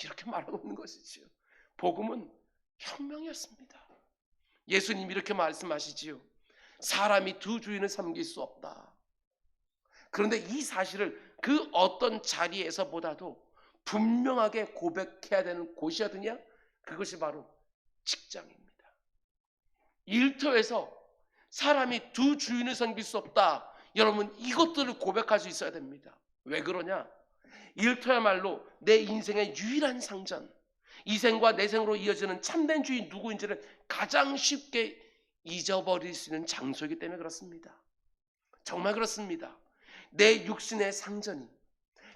이렇게 말하고 있는 것이지요. 복음은 혁명이었습니다. 예수님 이렇게 말씀하시지요. 사람이 두 주인을 섬길 수 없다. 그런데 이 사실을 그 어떤 자리에서보다도 분명하게 고백해야 되는 곳이 어디냐? 그것이 바로 직장입니다. 일터에서 사람이 두 주인을 섬길 수 없다. 여러분 이것들을 고백할 수 있어야 됩니다. 왜 그러냐? 일터야말로 내 인생의 유일한 상전, 이 생과 내 생으로 이어지는 참된 주인 누구인지를 가장 쉽게 잊어버릴 수 있는 장소이기 때문에 그렇습니다. 정말 그렇습니다. 내 육신의 상전이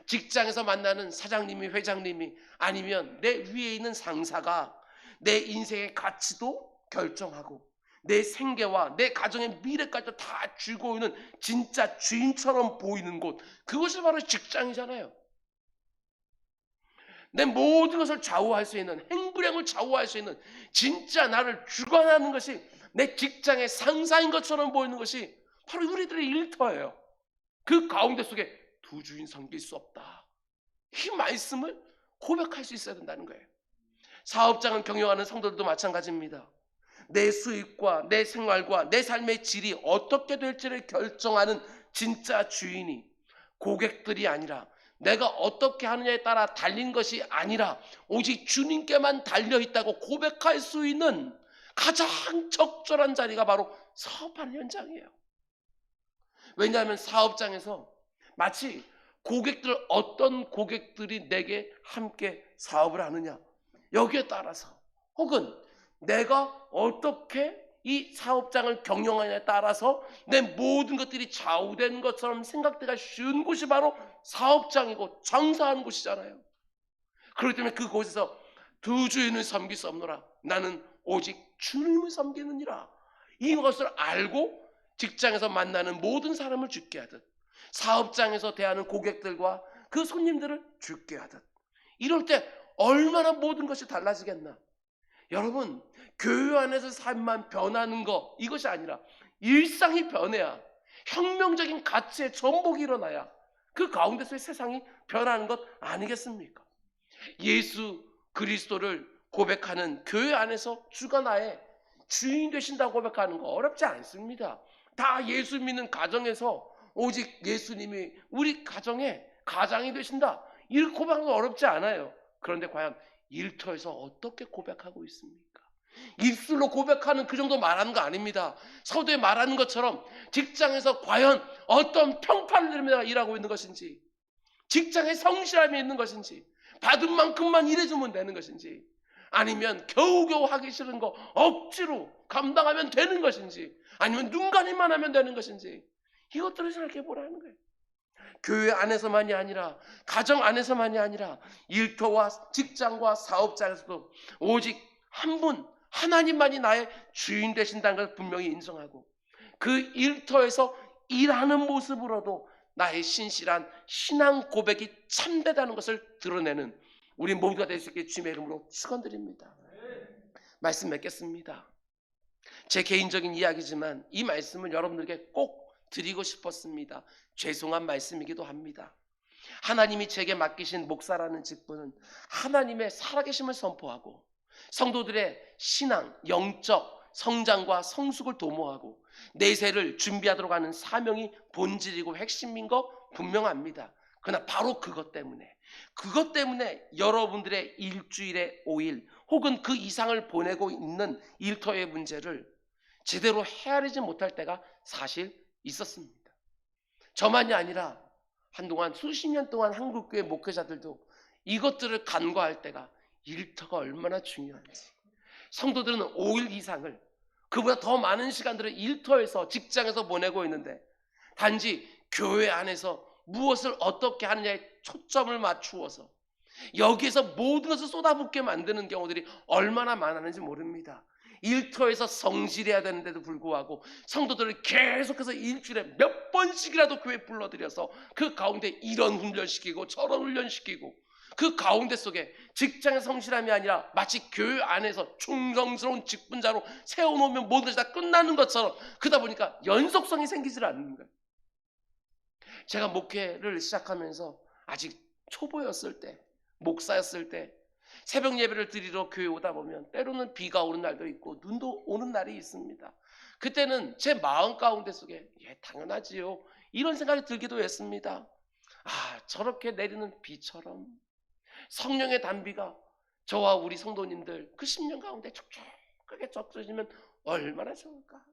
직장에서 만나는 사장님이 회장님이 아니면 내 위에 있는 상사가 내 인생의 가치도 결정하고 내 생계와 내 가정의 미래까지 다 쥐고 있는 진짜 주인처럼 보이는 곳, 그것이 바로 직장이잖아요. 내 모든 것을 좌우할 수 있는, 행불행을 좌우할 수 있는 진짜 나를 주관하는 것이 내 직장의 상사인 것처럼 보이는 것이 바로 우리들의 일터예요. 그 가운데 속에 두 주인 섬길 수 없다. 이 말씀을 고백할 수 있어야 된다는 거예요. 사업장을 경영하는 성도들도 마찬가지입니다. 내 수입과 내 생활과 내 삶의 질이 어떻게 될지를 결정하는 진짜 주인이 고객들이 아니라 내가 어떻게 하느냐에 따라 달린 것이 아니라 오직 주님께만 달려있다고 고백할 수 있는 가장 적절한 자리가 바로 사업하는 현장이에요. 왜냐하면 사업장에서 마치 어떤 고객들이 내게 함께 사업을 하느냐 여기에 따라서 혹은 내가 어떻게 이 사업장을 경영하냐에 따라서 내 모든 것들이 좌우되는 것처럼 생각되기가 쉬운 곳이 바로 사업장이고 장사하는 곳이잖아요. 그렇기 때문에 그곳에서 두 주인을 섬길 수 없노라. 나는 오직 주님을 섬기느니라. 이것을 알고 직장에서 만나는 모든 사람을 죽게 하듯 사업장에서 대하는 고객들과 그 손님들을 죽게 하듯 이럴 때 얼마나 모든 것이 달라지겠나. 여러분 교회 안에서 삶만 변하는 거 이것이 아니라 일상이 변해야 혁명적인 가치의 전복이 일어나야 그 가운데서의 세상이 변하는 것 아니겠습니까? 예수 그리스도를 고백하는 교회 안에서 주가 나의 주인 되신다고 고백하는 거 어렵지 않습니다. 다 예수 믿는 가정에서 오직 예수님이 우리 가정의 가장이 되신다 이렇게 고백하는 건 어렵지 않아요. 그런데 과연 일터에서 어떻게 고백하고 있습니까? 입술로 고백하는 그 정도 말하는 거 아닙니다. 서두에 말하는 것처럼 직장에서 과연 어떤 평판을 내리며 일하고 있는 것인지, 직장에 성실함이 있는 것인지, 받은 만큼만 일해주면 되는 것인지, 아니면 겨우겨우 하기 싫은 거 억지로 감당하면 되는 것인지, 아니면 눈가림만 하면 되는 것인지, 이것들을 생각해 보라는 거예요. 교회 안에서만이 아니라 가정 안에서만이 아니라 일터와 직장과 사업장에서도 오직 한 분 하나님만이 나의 주인 되신다는 것을 분명히 인정하고 그 일터에서 일하는 모습으로도 나의 신실한 신앙 고백이 참되다는 것을 드러내는 우리 모두가 될 수 있게 주님의 이름으로 축원드립니다. 말씀 맺겠습니다. 제 개인적인 이야기지만 이 말씀을 여러분들에게 꼭 드리고 싶었습니다. 죄송한 말씀이기도 합니다. 하나님이 제게 맡기신 목사라는 직분은 하나님의 살아계심을 선포하고 성도들의 신앙, 영적 성장과 성숙을 도모하고 내세를 준비하도록 하는 사명이 본질이고 핵심인 거 분명합니다. 그러나 바로 그것 때문에 여러분들의 일주일에 5일 혹은 그 이상을 보내고 있는 일터의 문제를 제대로 헤아리지 못할 때가 사실 있었습니다. 저만이 아니라 한동안 수십 년 동안 한국교회 목회자들도 이것들을 간과할 때가 일터가 얼마나 중요한지, 성도들은 5일 이상을, 그보다 더 많은 시간들을 일터에서, 직장에서 보내고 있는데 단지 교회 안에서 무엇을 어떻게 하느냐에 초점을 맞추어서 여기에서 모든 것을 쏟아붓게 만드는 경우들이 얼마나 많았는지 모릅니다. 일터에서 성실해야 되는데도 불구하고 성도들을 계속해서 일주일에 몇 번씩이라도 교회에 불러들여서 그 가운데 이런 훈련시키고 저런 훈련시키고, 그 가운데 속에 직장의 성실함이 아니라 마치 교회 안에서 충성스러운 직분자로 세워놓으면 모든 것이 다 끝나는 것처럼, 그러다 보니까 연속성이 생기질 않는 거예요. 제가 목회를 시작하면서 아직 초보였을 때, 목사였을 때 새벽 예배를 드리러 교회 오다 보면 때로는 비가 오는 날도 있고 눈도 오는 날이 있습니다. 그때는 제 마음 가운데 속에 당연하지요, 이런 생각이 들기도 했습니다. 저렇게 내리는 비처럼 성령의 단비가 저와 우리 성도님들 그 10년 가운데 촉촉하게 적셔지면 얼마나 좋을까.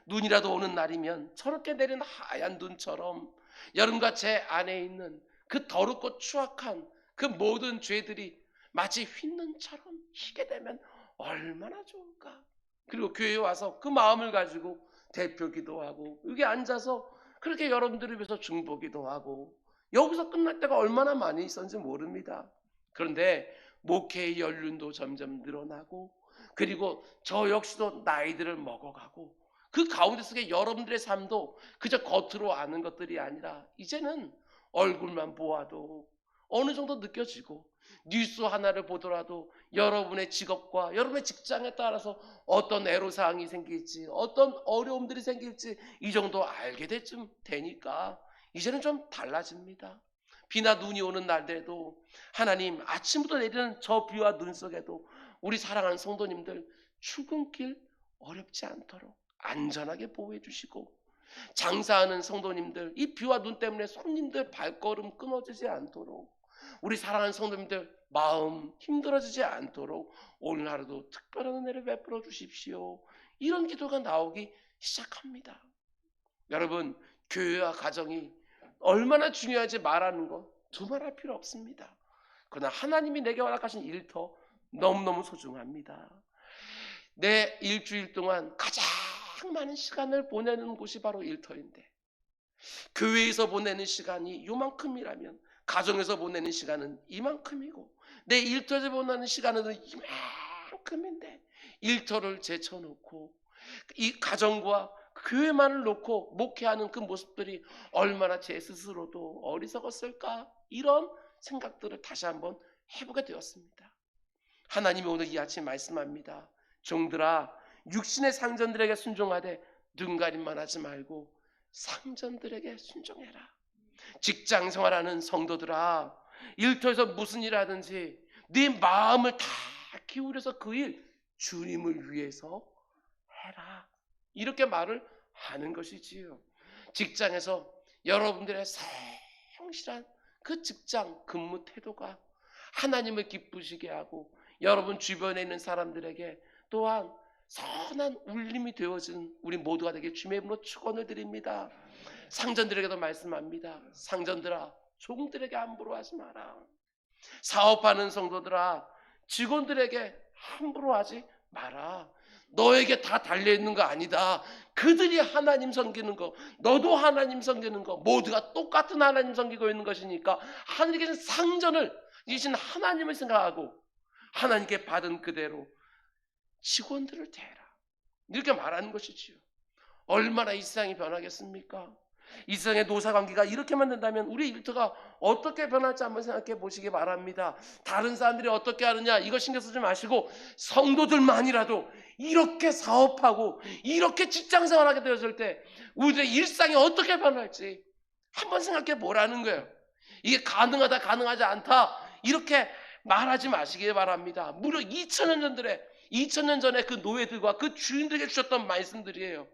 눈이라도 오는 날이면 저렇게 내리는 하얀 눈처럼 여러분과 제 안에 있는 그 더럽고 추악한 그 모든 죄들이 마치 흰눈처럼 희게 되면 얼마나 좋을까. 그리고 교회에 와서 그 마음을 가지고 대표 기도하고 여기 앉아서 그렇게 여러분들을 위해서 중보기도 하고 여기서 끝날 때가 얼마나 많이 있었는지 모릅니다. 그런데 목회의 연륜도 점점 늘어나고, 그리고 저 역시도 나이들을 먹어가고, 그 가운데 속에 여러분들의 삶도 그저 겉으로 아는 것들이 아니라 이제는 얼굴만 보아도 어느 정도 느껴지고, 뉴스 하나를 보더라도 여러분의 직업과 여러분의 직장에 따라서 어떤 애로사항이 생길지, 어떤 어려움들이 생길지 이 정도 알게 될쯤 되니까 이제는 좀 달라집니다. 비나 눈이 오는 날에도 하나님 아침부터 내리는 저 비와 눈 속에도 우리 사랑하는 성도님들 출근길 어렵지 않도록 안전하게 보호해 주시고, 장사하는 성도님들 이 비와 눈 때문에 손님들 발걸음 끊어지지 않도록, 우리 사랑하는 성도님들 마음 힘들어지지 않도록 오늘 하루도 특별한 은혜를 베풀어 주십시오. 이런 기도가 나오기 시작합니다. 여러분, 교회와 가정이 얼마나 중요한지 말하는 거 두말할 필요 없습니다. 그러나 하나님이 내게 허락하신 일터 너무너무 소중합니다. 내 일주일 동안 가장 많은 시간을 보내는 곳이 바로 일터인데, 교회에서 보내는 시간이 요만큼이라면 가정에서 보내는 시간은 이만큼이고, 내 일터에서 보내는 시간은 이만큼인데 일터를 제쳐놓고 이 가정과 교회만을 놓고 목회하는 그 모습들이 얼마나 제 스스로도 어리석었을까, 이런 생각들을 다시 한번 해보게 되었습니다. 하나님이 오늘 이 아침 말씀합니다. 종들아, 육신의 상전들에게 순종하되 눈가림만 하지 말고 상전들에게 순종해라. 직장 생활하는 성도들아, 일터에서 무슨 일 하든지 네 마음을 다 기울여서 그 일 주님을 위해서 해라, 이렇게 말을 하는 것이지요. 직장에서 여러분들의 성실한 그 직장 근무 태도가 하나님을 기쁘시게 하고 여러분 주변에 있는 사람들에게 또한 선한 울림이 되어진 우리 모두가 되길 주님의 이름으로 축원을 드립니다. 상전들에게도 말씀합니다. 상전들아, 종들에게 함부로 하지 마라. 사업하는 성도들아, 직원들에게 함부로 하지 마라. 너에게 다 달려있는 거 아니다. 그들이 하나님 섬기는 거, 너도 하나님 섬기는 거, 모두가 똑같은 하나님 섬기고 있는 것이니까 하늘에 계신 상전을, 이신 하나님을 생각하고 하나님께 받은 그대로 직원들을 대해라, 이렇게 말하는 것이지요. 얼마나 이 세상이 변하겠습니까? 이 세상의 노사관계가 이렇게만 된다면 우리 일터가 어떻게 변할지 한번 생각해 보시기 바랍니다. 다른 사람들이 어떻게 하느냐 이거 신경 쓰지 마시고 성도들만이라도 이렇게 사업하고 이렇게 직장생활하게 되었을 때 우리의 일상이 어떻게 변할지 한번 생각해 보라는 거예요. 이게 가능하다 가능하지 않다 이렇게 말하지 마시길 바랍니다. 무려 2000년 전에 그 노예들과 그 주인들에게 주셨던 말씀들이에요.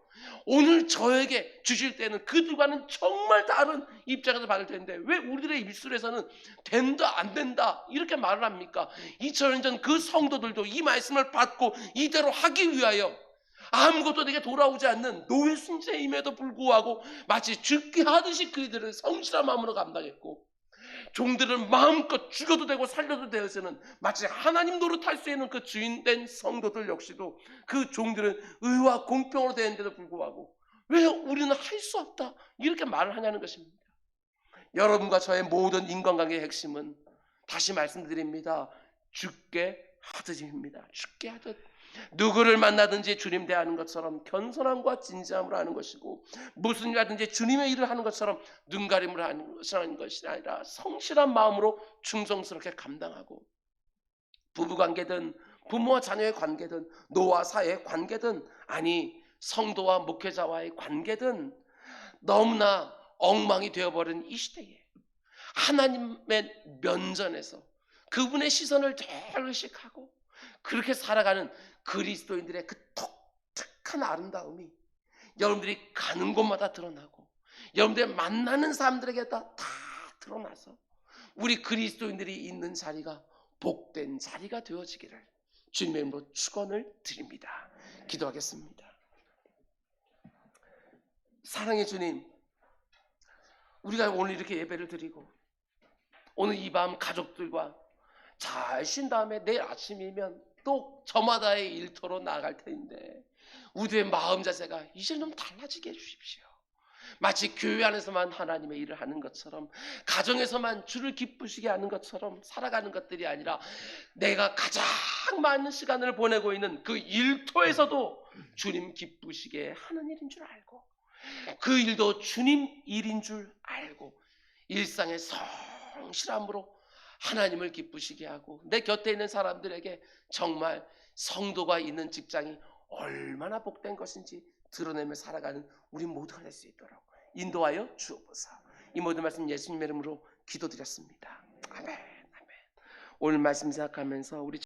오늘 저에게 주실 때는 그들과는 정말 다른 입장에서 받을 텐데 왜 우리들의 입술에서는 된다 안 된다 이렇게 말을 합니까? 2000년 전 그 성도들도 이 말씀을 받고 이대로 하기 위하여 아무것도 내게 돌아오지 않는 노예 순세임에도 불구하고 마치 죽게 하듯이 그들은 성실한 마음으로 감당했고, 종들은 마음껏 죽여도 되고 살려도 되어서는 마치 하나님 노릇할 수 있는 그 주인된 성도들 역시도 그 종들은 의와 공평으로 되는데도 불구하고 왜 우리는 할 수 없다 이렇게 말을 하냐는 것입니다. 여러분과 저의 모든 인간관계의 핵심은 다시 말씀드립니다. 죽게 하듯입니다. 죽게 하듯. 누구를 만나든지 주님 대하는 것처럼 겸손함과 진지함으로 하는 것이고, 무슨 일 하든지 주님의 일을 하는 것처럼 눈가림으로 하는 것이 아니라 성실한 마음으로 충성스럽게 감당하고, 부부관계든 부모와 자녀의 관계든 노와 사회의 관계든 아니 성도와 목회자와의 관계든 너무나 엉망이 되어버린 이 시대에 하나님의 면전에서 그분의 시선을 늘 의식하고 그렇게 살아가는 그리스도인들의 그 독특한 아름다움이 여러분들이 가는 곳마다 드러나고 여러분들이 만나는 사람들에게 다 드러나서 우리 그리스도인들이 있는 자리가 복된 자리가 되어지기를 주님의 이름으로 축원을 드립니다. 기도하겠습니다. 사랑의 주님, 우리가 오늘 이렇게 예배를 드리고 오늘 이 밤 가족들과 잘 쉰 다음에 내일 아침이면 또 저마다의 일터로 나갈 텐데 우리의 마음 자세가 이제 좀 달라지게 해주십시오. 마치 교회 안에서만 하나님의 일을 하는 것처럼, 가정에서만 주를 기쁘시게 하는 것처럼 살아가는 것들이 아니라 내가 가장 많은 시간을 보내고 있는 그 일터에서도 주님 기쁘시게 하는 일인 줄 알고, 그 일도 주님 일인 줄 알고 일상의 성실함으로 하나님을 기쁘시게 하고 내 곁에 있는 사람들에게 정말 성도가 있는 직장이 얼마나 복된 것인지 드러내며 살아가는 우리 모두가 될 수 있도록 인도하여 주옵소서. 이 모든 말씀 예수님의 이름으로 기도드렸습니다. 아멘. 아멘. 오늘 말씀 생각하면서 우리